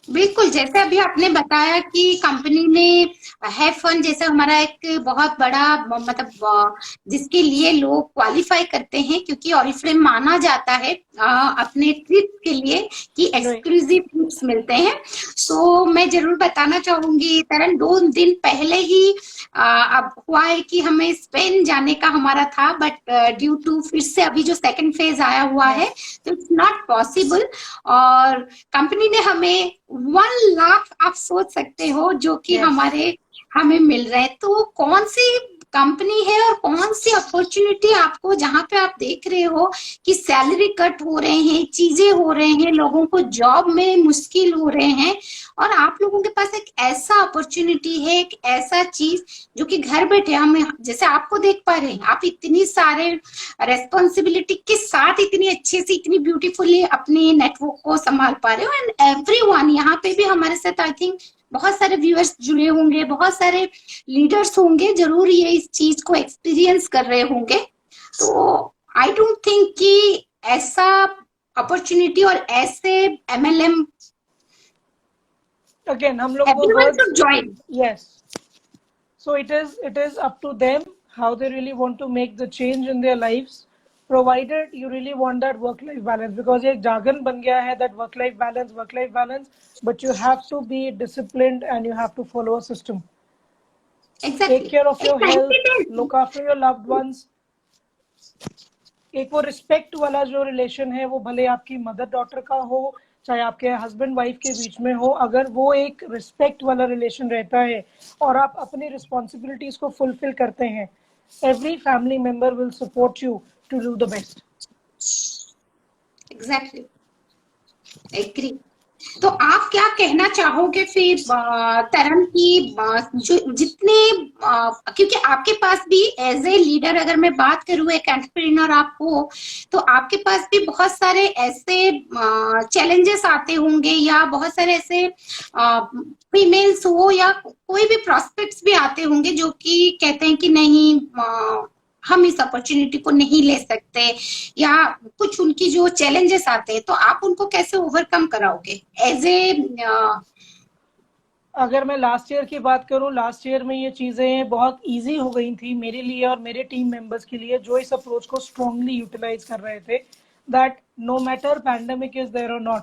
बिल्कुल जैसे अभी आपने बताया कि कंपनी ने है फन जैसे हमारा एक बहुत बड़ा मतलब जिसके लिए लोग क्वालिफाई करते हैं क्योंकि ऑरिफ्लेम माना जाता है अपने ट्रिप के लिए कि राइट एक्सक्लूसिव ट्रिप्स मिलते हैं। सो मैं जरूर बताना चाहूंगी तरन 2 दिन पहले ही अब हुआ है कि हमें स्पेन जाने का हमारा था बट ड्यू टू फिर से अभी जो सेकंड फेज आया हुआ है तो इट्स नॉट पॉसिबल। और कंपनी ने हमें 1 लाख आप सोच सकते हो जो कि यस हमारे हमें मिल रहे हैं। तो कौन सी कंपनी है और कौन सी अपॉर्चुनिटी आपको जहां पे आप देख रहे हो कि सैलरी कट हो रहे हैं, चीजें हो रहे हैं, लोगों को जॉब में मुश्किल हो रहे हैं और आप लोगों के पास एक ऐसा अपॉर्चुनिटी है, एक ऐसा चीज जो कि घर बैठे हम जैसे आपको देख पा रहे हैं, आप इतनी सारे रेस्पॉन्सिबिलिटी के साथ इतनी अच्छे से इतनी ब्यूटीफुली अपने नेटवर्क को संभाल पा रहे हो एंड एवरीवन यहाँ पे भी हमारे साथ आई थिंक बहुत सारे व्यूअर्स जुड़े होंगे, बहुत सारे लीडर्स होंगे, जरूर ये इस चीज को एक्सपीरियंस कर रहे होंगे। तो आई डोंट थिंक कि ऐसा अपॉर्चुनिटी और ऐसे एमएलएम अगेन हम लोग वो everyone words, should join. Yes, so it is up to them how they really want to make the change in their lives, provided you really want that work life balance, because एक jargon बन गया है that work life balance, but you have to be disciplined and you have to follow a system, take exactly care of your एक health, 90 look after your loved ones। एक वो respect वाला जो relation है, वो भले आपकी मदर डॉटर का हो, चाहे आपके हस्बैंड वाइफ के बीच में हो, अगर वो एक रिस्पेक्ट वाला रिलेशन रहता है और आप अपनी रिस्पॉन्सिबिलिटीज को फुलफिल करते हैं, every family member will support you to do the best. Exactly agree. तो आप क्या कहना चाहोगे फिर तरन की जो जितने क्योंकि आपके पास भी एज ए लीडर अगर मैं बात करूं, एक एंटरप्रेन्योर आप हो तो आपके पास भी बहुत सारे ऐसे चैलेंजेस आते होंगे या बहुत सारे ऐसे फीमेल्स हो या कोई भी प्रोस्पेक्ट्स भी आते होंगे जो कि कहते हैं कि नहीं हम इस अपॉर्चुनिटी को नहीं ले सकते या कुछ उनकी जो चैलेंजेस आते हैं तो आप उनको कैसे ओवरकम कराओगे एज ए अगर मैं लास्ट ईयर की बात करूं, लास्ट ईयर में ये चीजें बहुत इजी हो गई थी मेरे लिए और मेरे टीम मेंबर्स के लिए जो इस अप्रोच को स्ट्रांगली यूटिलाइज कर रहे थे, that no matter pandemic is there और not,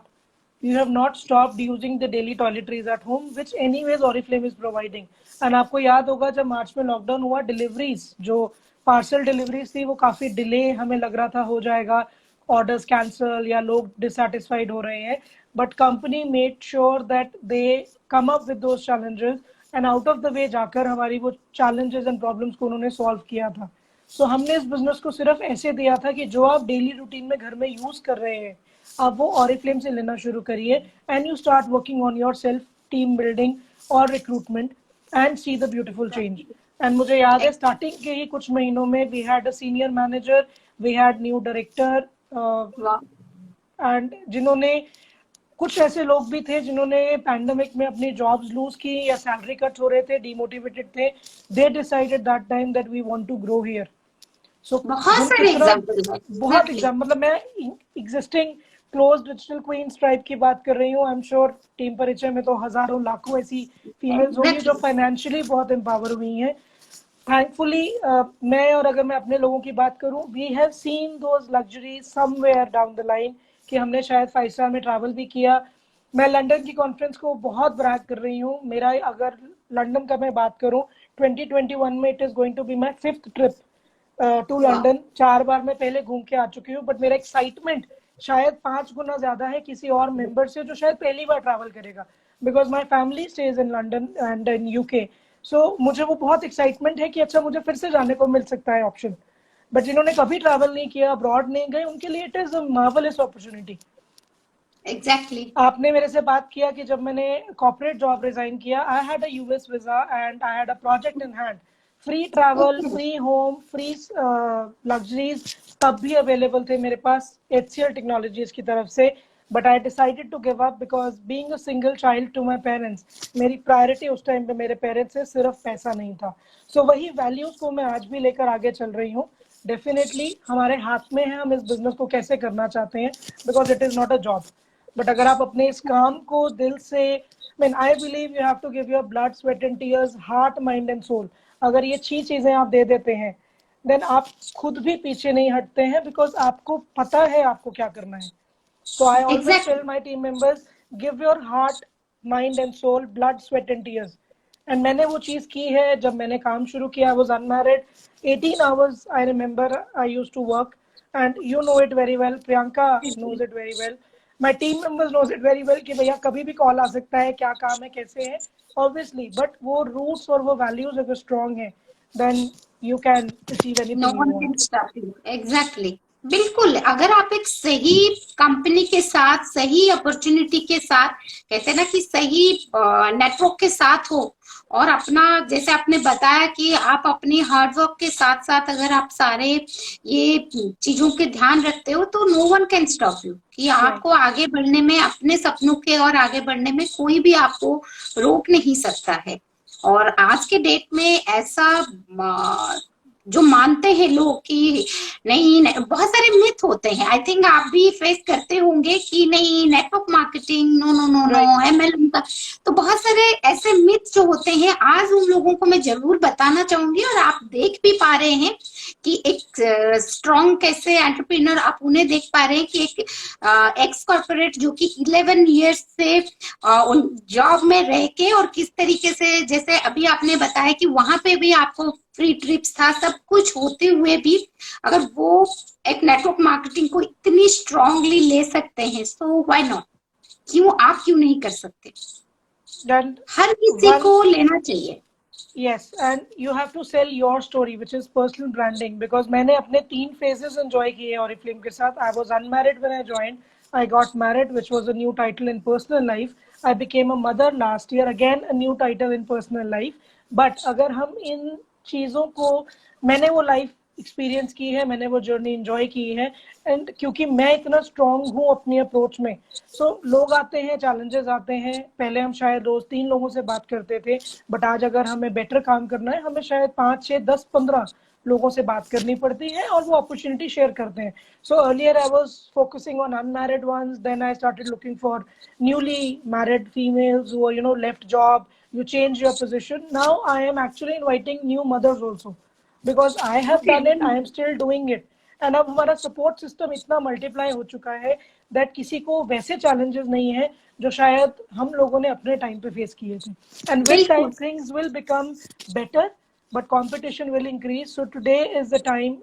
you have not stopped using the daily toiletries at home, which anyways Oriflame is providing। and आपको याद होगा जब मार्च में लॉकडाउन हुआ, डिलीवरीज जो पार्सल डिलीवरीज थी वो काफी डिले हमें लग रहा था हो जाएगा, ऑर्डर्स कैंसल या लोग डिससैटिस्फाइड हो रहे हैं, but company made sure that they come up with those challenges and out of the way जाकर हमारी वो चैलेंजेस एंड प्रॉब्लम्स को उन्होंने सॉल्व किया था। सो हमने इस बिजनेस को सिर्फ ऐसे दिया था कि जो आप डेली रूटीन में घर में यूज कर रहे हैं आप वो ऑरिफ्लेम से लेना शुरू करिए, and you start working on your self, team building और recruitment, and see the beautiful change. And मुझे याद है स्टार्टिंग के ही कुछ महीनों में we had a senior manager, we had new director, and जिन्होंने कुछ ऐसे लोग भी थे जिन्होंने पैंडेमिक में अपनी जॉब्स लूज की या सैलरी कट हो रहे थे, डिमोटिवेटेड थे, they decided that time that we want to grow here. So बहुत सारे एग्जांपल बहुत एग्जाम्पल, मतलब मैं existing close digital queens tribe की बात कर रही हूँ। आई एम श्योर टीम परिचय में तो हजारों लाखों ऐसी फीमेल्स होंगी जो एग्जैक्टली। फाइनेंशियली बहुत एम्पावर हुई हैं। थैंकफुली मैं और अगर मैं अपने लोगों की बात करूं, we have seen those luxury somewhere down the line कि हमने शायद 5 स्टार में ट्रैवल भी किया। मैं लंदन की कॉन्फ्रेंस को बहुत ब्रैग कर रही हूँ। मेरा अगर लंदन का मैं बात करूं, 2021 में it is going to be my 5th trip to वाह। लंदन। 4 बार मैं पहले घूम के आ चुकी हूँ, बट मेरा एक्साइटमेंट शायद 5 गुना ज्यादा है किसी और मेंबर से जो शायद पहली बार ट्रैवल करेगा, because my family stays in London and in UK. सो मुझे वो बहुत एक्साइटमेंट है कि अच्छा मुझे फिर से जाने को मिल सकता है ऑप्शन। बट जिन्होंने कभी ट्रैवल नहीं किया, अब्रॉड नहीं गए, उनके लिए it is a marvellous opportunity. Exactly. आपने मेरे से बात किया कि जब मैंने कॉर्पोरेट जॉब रिजाइन किया, I had a US visa and I had a project in hand. Free travel, okay. Free home, free luxuries तब भी अवेलेबल थे मेरे पास HCL टेक्नोलॉजीज की तरफ से। But I decided to give up because being a single child to my parents, मेरी priority उस time पे मेरे पेरेंट्स से सिर्फ पैसा नहीं था। सो वही वैल्यूज को मैं आज भी लेकर आगे चल रही हूँ। डेफिनेटली हमारे हाथ में है हम इस बिजनेस को कैसे करना चाहते हैं, because it is not a job. But अगर आप अपने इस काम को दिल से, mean I believe you have to give your blood sweat and tears, heart mind and soul. अगर ये 6 चीजें आप दे देते हैं, देन आप खुद भी पीछे नहीं हटते हैं, बिकॉज आपको पता है आपको क्या करना है। So I always tell exactly. my team members, give your heart, mind and soul, blood, sweat and tears. And मैंने वो चीज की है। जब मैंने काम शुरू किया, I was unmarried. 18 hours I remember I used to work, and you know it very well. Priyanka knows it very well. My team members knows it very well कि भैया कभी भी कॉल आ सकता है, क्या काम है, कैसे है, obviously. But वो roots और वो values अगर strong है, then you can achieve no anything you one can want. Stop you. Exactly. बिल्कुल, अगर आप एक सही कंपनी के साथ, सही अपॉर्चुनिटी के साथ, कहते हैं ना कि सही नेटवर्क के साथ हो, और अपना जैसे आपने बताया कि आप अपनी हार्डवर्क के साथ साथ अगर आप सारे ये चीजों के ध्यान रखते हो, तो no one can stop you कि Right. आपको आगे बढ़ने में, अपने सपनों के और आगे बढ़ने में कोई भी आपको रोक नहीं सकता है। और आज के डेट में ऐसा जो मानते हैं लोग कि नहीं, नहीं, बहुत सारे मिथ होते हैं। आई थिंक आप भी फेस करते होंगे कि नहीं, network marketing, no no no no, Right. MLM का। तो बहुत सारे ऐसे मिथ जो होते हैं, आज उन लोगों को मैं जरूर बताना चाहूंगी। और आप देख भी पा रहे हैं कि एक स्ट्रॉन्ग कैसे एंटरप्रेन्योर, आप उन्हें देख पा रहे हैं कि एक एक्स कॉर्पोरेट जो कि 11 ईयर्स से उन जॉब में रह के, और किस तरीके से, जैसे अभी आपने बताया कि वहां पे भी आपको फ्री ट्रिप्स था, सब कुछ होते हुए भी अगर वो एक नेटवर्क मार्केटिंग को इतनी स्ट्रांगली ले सकते हैं, सो व्हाई नॉट, क्यों आप क्यों नहीं कर सकते? Then हर किसी one. को लेना चाहिए। Yes, and you have to sell your story, which is personal branding. Because मैंने अपने 3 phases enjoy किए Oriflame के साथ. I was unmarried when I joined. I got married, which was a new title in personal life. I became a mother last year, again a new title in personal life. But अगर हम इन चीजों को, मैंने वो life experience की है, मैंने वो जर्नी एंजॉय की है, एंड क्योंकि मैं इतना स्ट्रांग हूँ अपनी अप्रोच में, सो लोग आते हैं, चैलेंजेस आते हैं। पहले हम शायद रोज 3 लोगों से बात करते थे, बट आज अगर हमें बेटर काम करना है, हमें शायद 5, 6, 10, 15 लोगों से बात करनी पड़ती है, और वो अपॉर्चुनिटी शेयर करते हैं। So earlier I was focusing on unmarried ones, then I started looking for newly married females who left job, you change your position. Now I am actually inviting new mothers also, because I have done it, I am still doing it. And अब हमारा support system इतना multiply हो चुका है that किसी को वैसे challenges नहीं है जो शायद हम लोगों ने अपने टाइम पे फेस किए थे। And with time things will become better, but competition will increase. So today is the time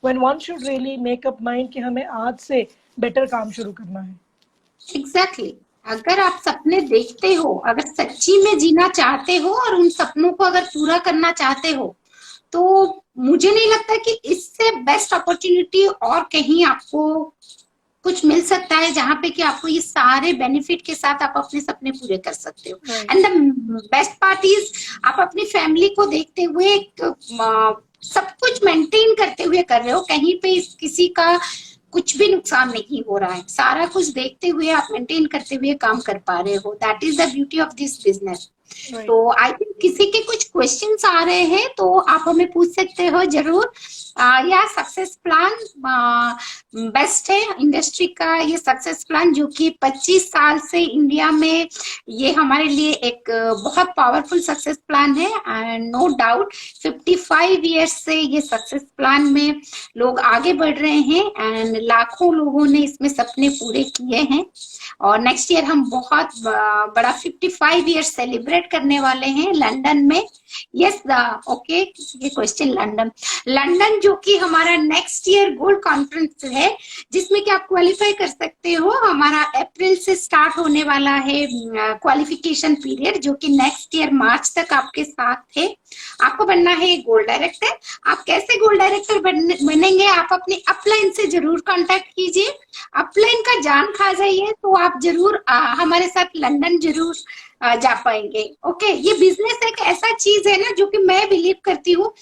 when one should really make up mind कि हमें आज से बेटर काम शुरू करना है। एग्जैक्टली। अगर आप सपने देखते हो, अगर सच्ची में जीना चाहते हो और उन सपनों को अगर पूरा करना चाहते हो, तो मुझे नहीं लगता कि इससे बेस्ट अपॉर्चुनिटी और कहीं आपको कुछ मिल सकता है, जहां पे कि आपको ये सारे बेनिफिट के साथ आप अपने सपने पूरे कर सकते हो। And the best part is, आप अपनी फैमिली को देखते हुए सब कुछ मेंटेन करते हुए कर रहे हो, कहीं पे किसी का कुछ भी नुकसान नहीं हो रहा है, सारा कुछ देखते हुए आप मेंटेन करते हुए काम कर पा रहे हो। That is the beauty of this business. Right. तो आई थिंक किसी के कुछ क्वेश्चंस आ रहे हैं तो आप हमें पूछ सकते हो जरूर। या सक्सेस प्लान बेस्ट है इंडस्ट्री का, ये सक्सेस प्लान जो कि 25 साल से इंडिया में ये हमारे लिए एक बहुत पावरफुल सक्सेस प्लान है। एंड नो डाउट 55 ईयर्स से ये सक्सेस प्लान में लोग आगे बढ़ रहे हैं एंड लाखों लोगों ने इसमें सपने पूरे किए हैं। और नेक्स्ट ईयर हम बहुत बड़ा 55 ईयर्स सेलिब्रेट करने वाले हैं लंदन में। यस ओके, ये क्वेश्चन लंदन लंदन जो कि हमारा नेक्स्ट ईयर गोल्ड कॉन्फ्रेंस है, जिसमें कि आप क्वालिफाई कर सकते हो। हमारा अप्रैल से स्टार्ट होने वाला है क्वालिफिकेशन पीरियड, जो कि नेक्स्ट ईयर मार्च तक आपके साथ है। आपको बनना है गोल्ड डायरेक्टर। आप कैसे गोल्ड डायरेक्टर बनेंगे, आप अपनी अपलाइन से जरूर कांटेक्ट कीजिए। अपलाइन का जान खा जाइए तो आप जरूर हमारे साथ लंदन जरूर जा पाएंगे। ओके, ये बिजनेस एक ऐसा चीज है ना जो कि मैं बिलीव करती हूँ,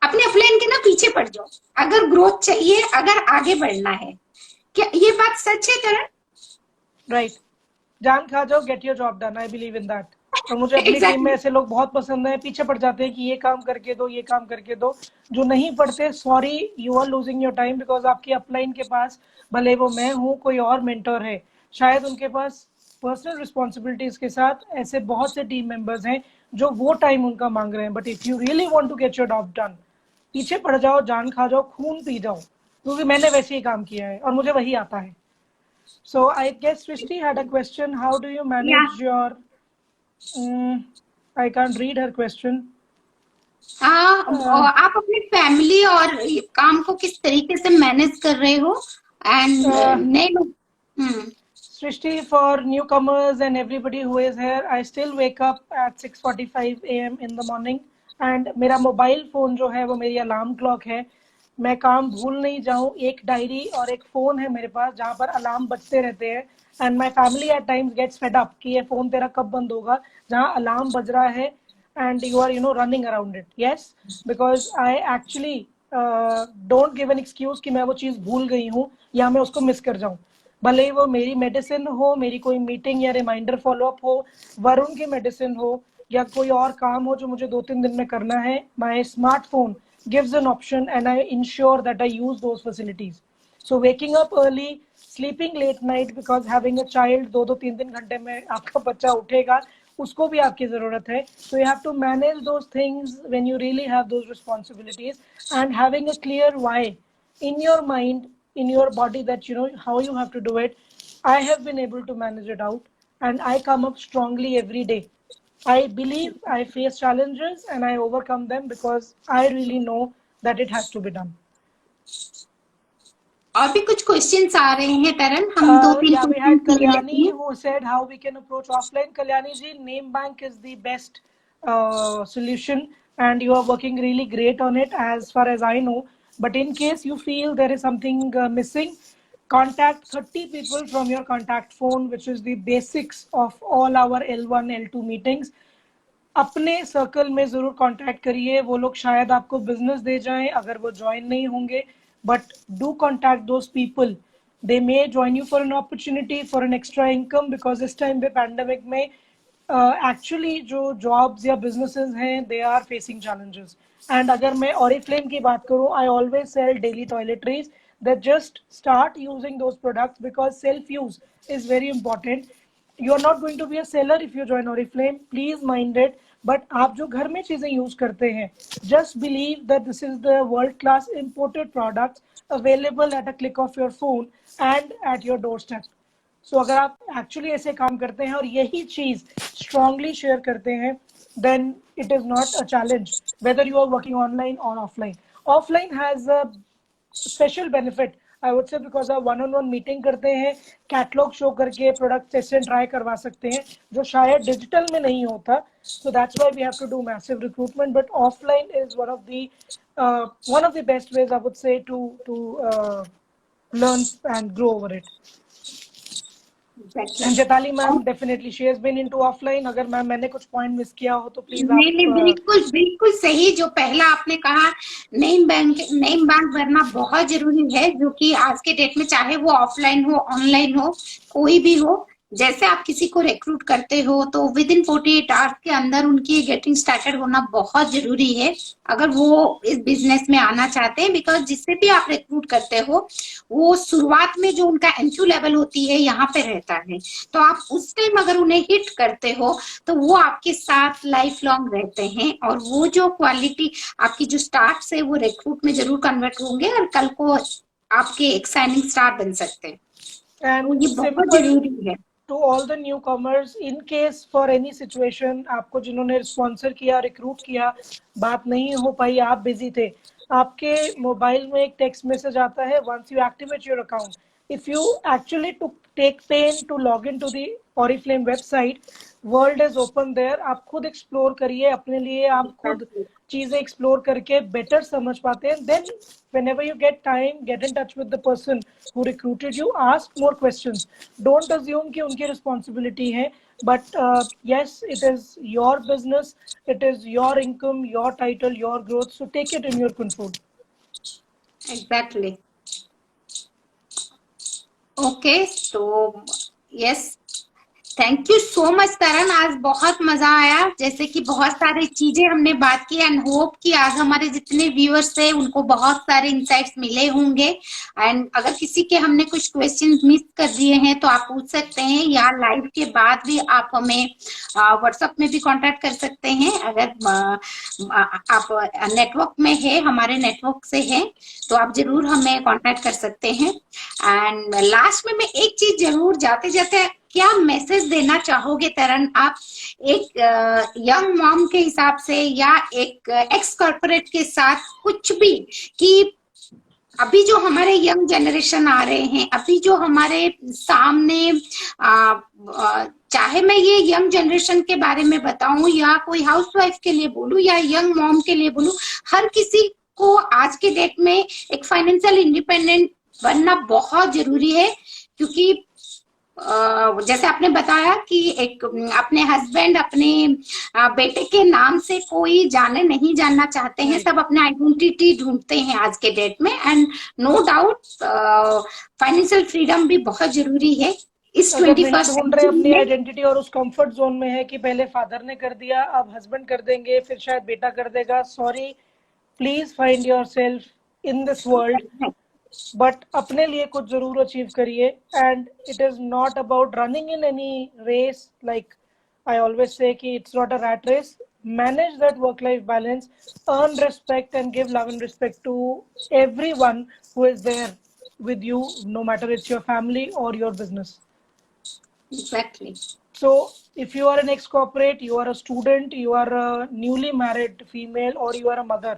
अपने अपलाइन के ना पीछे पड़ जाओ अगर ग्रोथ चाहिए, अगर आगे बढ़ना है। क्या ये बात सच है करण? राइट, जान खा जाओ, gate your job done, I believe in that. और मुझे अपनी टीम में ऐसे लोग बहुत पसंद है, पीछे पड़ जाते हैं कि ये काम करके दो, ये काम करके दो। जो नहीं पढ़ते, sorry, you are losing your time, because आपकी अपलाइन के पास, भले वो मैं हूँ, कोई और मेंटर है, शायद उनके पास पर्सनल रिस्पॉन्सिबिलिटीज के साथ ऐसे बहुत से टीम मेंबर्स हैं जो वो टाइम उनका मांग रहे हैं। But if you really want to get your job done, पीछे पड़ जाओ, जान खा जाओ, खून पी जाओ, क्योंकि मैंने वैसे ही काम किया है और मुझे वही आता है। So I guess Srishti had a question. How do you manage your? I can't read her question. आप अपनी फैमिली और काम को किस तरीके से मैनेज कर रहे हो? एंड नए लोग Srishti, for newcomers and everybody who is here, I still wake up at 6:45 a.m. in the morning, and मेरा मोबाइल फोन जो है वो मेरी अलार्म क्लॉक है। मैं काम भूल नहीं जाऊं, एक डायरी और एक फोन है मेरे पास जहां पर अलार्म बजते रहते हैं। And my family at times gets fed up कि ये फोन तेरा कब बंद होगा, जहां अलार्म बज रहा है and you are running around it. Yes, because I actually don't give an excuse कि मैं वो चीज भूल गई हूँ या मैं उसको मिस कर जाऊं। भले ही वो मेरी मेडिसिन हो, मेरी कोई मीटिंग या रिमाइंडर फॉलोअप हो, वरुण की मेडिसिन हो, या कोई और काम हो जो मुझे 2-3 दिन में करना है, my smartphone gives an option and I ensure that I use those facilities. So waking up early, sleeping late night, because having a child, 2-3 घंटे में आपका बच्चा उठेगा, उसको भी आपकी जरूरत है। So you have to manage those things when you really have those responsibilities, and having a clear why in your mind, in your body, that how you have to do it. I have been able to manage it out, and I come up strongly every day. I believe I face challenges and I overcome them because I really know that it has to be done. और भी कुछ questions आ रहे हैं करण, हम 2-3 yeah, we had Kalyani who said how we can approach offline. Kalyani ji, Name Bank is the best solution, and you are working really great on it as far as I know. But in case you feel there is something missing, contact 30 people from your contact phone, which is the basics of all our L1 L2 meetings. अपने circle में जरूर contact करिए, वो लोग शायद आपको business दे जाएं अगर वो ज्वाइन नहीं होंगे, but do contact those people. They may join you for an opportunity, for an extra income, because इस टाइम पे पैंडेमिक में एक्चुअली जो जॉब्स या बिजनेसेस हैं, they are facing challenges. And अगर मैं ऑरिफ्लेम की बात करूं, I always sell daily toiletries, that just start using those products because self use is very important. You are not going to be a seller if you join Oriflame, please mind it. But आप जो घर में चीजें use करते हैं, just believe that this is the world class imported products available at a click of your phone and at your doorstep. So अगर आप actually ऐसे काम करते हैं और यही चीज strongly share करते हैं, then it is not a challenge whether you are working online or offline. Offline has a special benefit, I would say, because आप 1-on-1 मीटिंग करते हैं, कैटलॉग शो करके प्रोडक्ट टेस्ट ट्राई करवा सकते हैं, जो शायद डिजिटल में नहीं होता. So that's why we have to do massive recruitment. But offline is one of the best ways, I would say, to learn and grow over it. Exactly. And Jetali ma'am, definitely she has been into offline. अगर ma'am मैंने कुछ point miss किया हो तो please आप. नहीं, बिल्कुल बिल्कुल सही. जो पहला आपने कहा, नेम बैंक भरना बहुत जरूरी है, जो कि आज के डेट में चाहे वो ऑफलाइन हो, ऑनलाइन हो, कोई भी हो, जैसे आप किसी को रिक्रूट करते हो तो विद इन 48 आवर्स के अंदर उनकी गेटिंग स्टार्टेड होना बहुत जरूरी है, अगर वो इस बिजनेस में आना चाहते हैं। बिकॉज जिससे भी आप रिक्रूट करते हो वो शुरुआत में जो उनका एंट्री लेवल होती है यहाँ पे रहता है, तो आप उस टाइम अगर उन्हें हिट करते हो तो वो आपके साथ लाइफ लॉन्ग रहते हैं, और वो जो क्वालिटी आपकी जो स्टार्ट से वो रिक्रूट में जरूर कन्वर्ट होंगे और कल को आपके एक साइनिंग स्टार बन सकते हैं। तो एंड ये बहुत सिंपल जरूरी है। To all the new comers, in case for any situation आपको जिन्होंने स्पॉन्सर किया, रिक्रूट किया, बात नहीं हो पाई, आप बिजी थे, आपके मोबाइल में एक टेक्स्ट मैसेज आता है, once you activate your account, if you actually to take pain to log in to the Oriflame website, world is open there, आप खुद एक्सप्लोर करिए अपने लिए, आप खुद चीजें एक्सप्लोर करके बेटर समझ पाते हैं। Then whenever you get time, get in touch with the person who recruited you, ask more questions, don't assume कि उनकी responsibility है, but yes, it is your business, it is your income, your title, your growth, so take it in your control. Exactly. Okay, so yes, thank you so much Taran, आज बहुत मजा आया। जैसे कि बहुत सारी चीजें हमने बात की एंड होप कि आज हमारे जितने व्यूअर्स थे उनको बहुत सारे इंसाइट्स मिले होंगे। एंड अगर किसी के हमने कुछ क्वेश्चंस मिस कर दिए हैं तो आप पूछ सकते हैं, या लाइव के बाद भी आप हमें व्हाट्सएप में भी कांटेक्ट कर सकते हैं। अगर आप नेटवर्क में है, हमारे नेटवर्क से है, तो आप जरूर हमें कांटेक्ट कर सकते हैं। एंड लास्ट में मैं एक चीज जरूर जाते जाते क्या मैसेज देना चाहोगे तरन, आप एक यंग मॉम के हिसाब से या एक एक्स कॉर्पोरेट के साथ कुछ भी, कि अभी जो हमारे यंग जनरेशन आ रहे हैं, अभी जो हमारे सामने चाहे मैं ये यंग जनरेशन के बारे में बताऊं या कोई हाउसवाइफ के लिए बोलूं या यंग मॉम के लिए बोलूं, हर किसी को आज के डेट में एक फाइनेंशियल इंडिपेंडेंट बनना बहुत जरूरी है। क्योंकि जैसे आपने बताया कि एक अपने हस्बैंड अपने बेटे के नाम से कोई जाने नहीं जानना चाहते हैं, सब अपने आइडेंटिटी ढूंढते हैं आज के डेट में। And no doubt financial freedom भी बहुत जरूरी है इस 21st ढूंढ रहे अपनी आइडेंटिटी और उस कंफर्ट जोन में है कि पहले फादर ने कर दिया, अब हस्बैंड कर देंगे, फिर शायद बेटा कर देगा। Sorry, please find yourself in this world, but अपने लिए कुछ जरूर अचीव करिए। And it is not about running in any race, like I always say कि it's not a rat race. Manage that work life balance, earn respect and give love and respect to everyone who is there with you, no matter it's your family or your business. Exactly. So if you are an ex-corporate, you are a student, you are a newly married female, or you are a mother,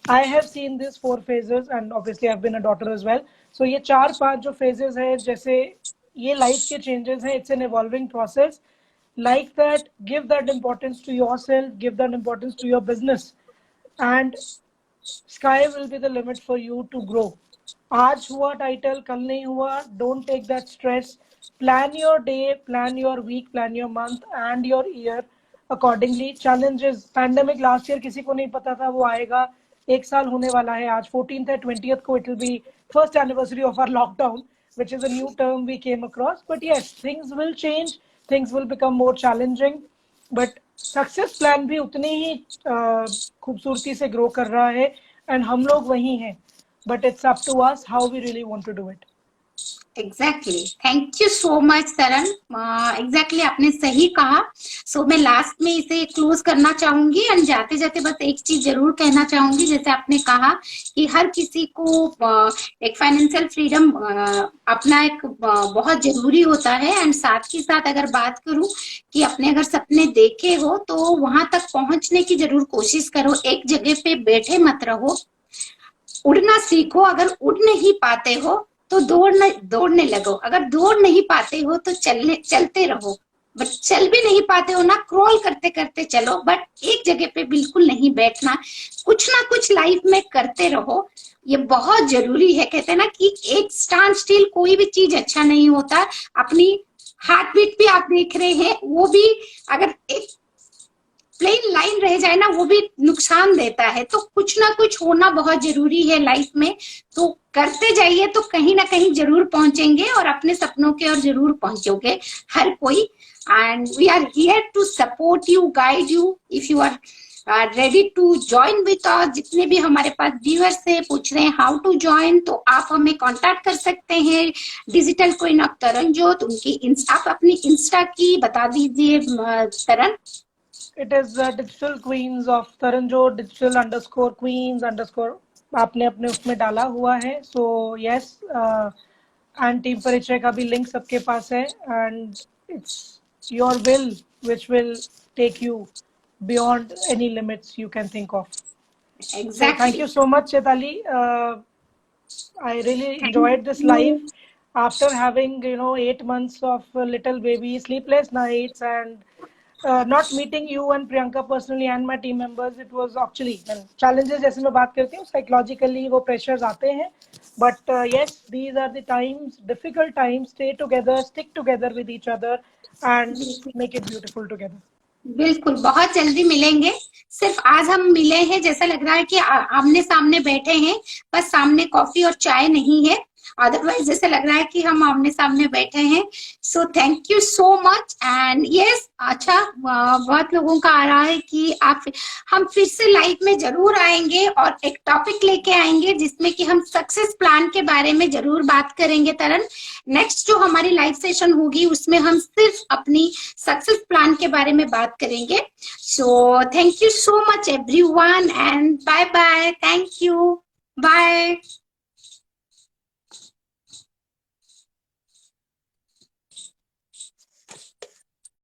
I have seen these 4 phases and obviously I've been a daughter as well. So ये 4-5 जो phases है, जैसे ये life के changes हैं, it's an evolving process. Like that, give that importance to yourself, give that importance to your business, and sky will be the limit for you to grow. आज हुआ title, कल नहीं हुआ, don't take that stress. Plan your day, plan your week, plan your month and your year accordingly. Challenges, pandemic last year किसी को नहीं पता था वो आएगा, 1 साल होने वाला है, आज 14th है, 20th को it will be first anniversary of our lockdown, which is a new term we came across. But yes, things will change, things will become more challenging, but success plan भी उतनी ही खूबसूरती से grow कर रहा है and हम लोग वही हैं, but it's up to us how we really want to do it. Exactly. Thank you so much Taran, exactly आपने सही कहा। So मैं लास्ट में इसे क्लोज करना चाहूंगी एंड जाते जाते बस एक चीज जरूर कहना चाहूंगी। जैसे आपने कहा कि हर किसी को एक फाइनेंशियल फ्रीडम अपना एक बहुत जरूरी होता है। एंड साथ ही साथ अगर बात करूं कि अपने अगर सपने देखे हो तो वहां तक पहुंचने की जरूर कोशिश करो, एक जगह पे बैठे मत रहो, उड़ना सीखो। अगर उड़ नहीं पाते हो तो दौड़ने लगो, अगर दौड़ नहीं पाते हो तो चलते रहो, बट चल भी नहीं पाते हो ना, क्रॉल करते करते चलो, बट एक जगह पे बिल्कुल नहीं बैठना, कुछ ना कुछ लाइफ में करते रहो, ये बहुत जरूरी है। कहते हैं ना कि एक स्टैंड स्टिल कोई भी चीज अच्छा नहीं होता। अपनी हार्ट बीट भी आप देख रहे हैं, वो भी अगर एक प्लेन लाइन रह जाए ना वो भी नुकसान देता है। तो कुछ ना कुछ होना बहुत जरूरी है लाइफ में, तो करते जाइए तो कहीं ना कहीं जरूर पहुंचेंगे और अपने सपनों के और जरूर पहुंचोगे हर कोई। And we are here to support you, guide you. If you are ready to join with us, जितने भी हमारे पास व्यूअर्स से पूछ रहे हैं हाउ टू ज्वाइन, तो आप हमें कांटेक्ट कर सकते हैं। डिजिटल क्वीन ऑफ तरनजोत, उनकी आप अपनी इंस्टा की बता दीजिए तरन। It is digital queens of Taranjot, digital_queens_, आपने अपने उसमें डाला हुआ है। सो यस, एंड टीम परिचय का भी लिंक सबके पास है, and it's your will which will take you beyond any limits you can think of. Exactly. So thank you so much, Chetali. I really enjoyed this live after having 8 months of little baby, sleepless nights, and not meeting you and Priyanka personally and my team members. It was actually challenges जैसे मैं बात करती हूँ, psychologically वो pressures आते हैं, but yes, these are the times, difficult times. Stay together, stick together with each other and make it beautiful together. बिल्कुल, बहुत जल्दी मिलेंगे। सिर्फ आज हम मिले हैं, जैसा लग रहा है कि आमने सामने बैठे हैं, बस सामने कॉफी और चाय नहीं है, अदरवाइज जैसे लग रहा है कि हम आमने सामने बैठे हैं। सो thank you so much. And yes, अच्छा, बहुत लोगों का आ रहा है कि हम फिर से लाइव में जरूर आएंगे और एक टॉपिक लेके आएंगे जिसमें कि हम सक्सेस प्लान के बारे में जरूर बात करेंगे। तरन, नेक्स्ट जो हमारी लाइव सेशन होगी उसमें हम सिर्फ अपनी सक्सेस प्लान के बारे में बात करेंगे। So thank you so much everyone and bye bye. Thank you, bye.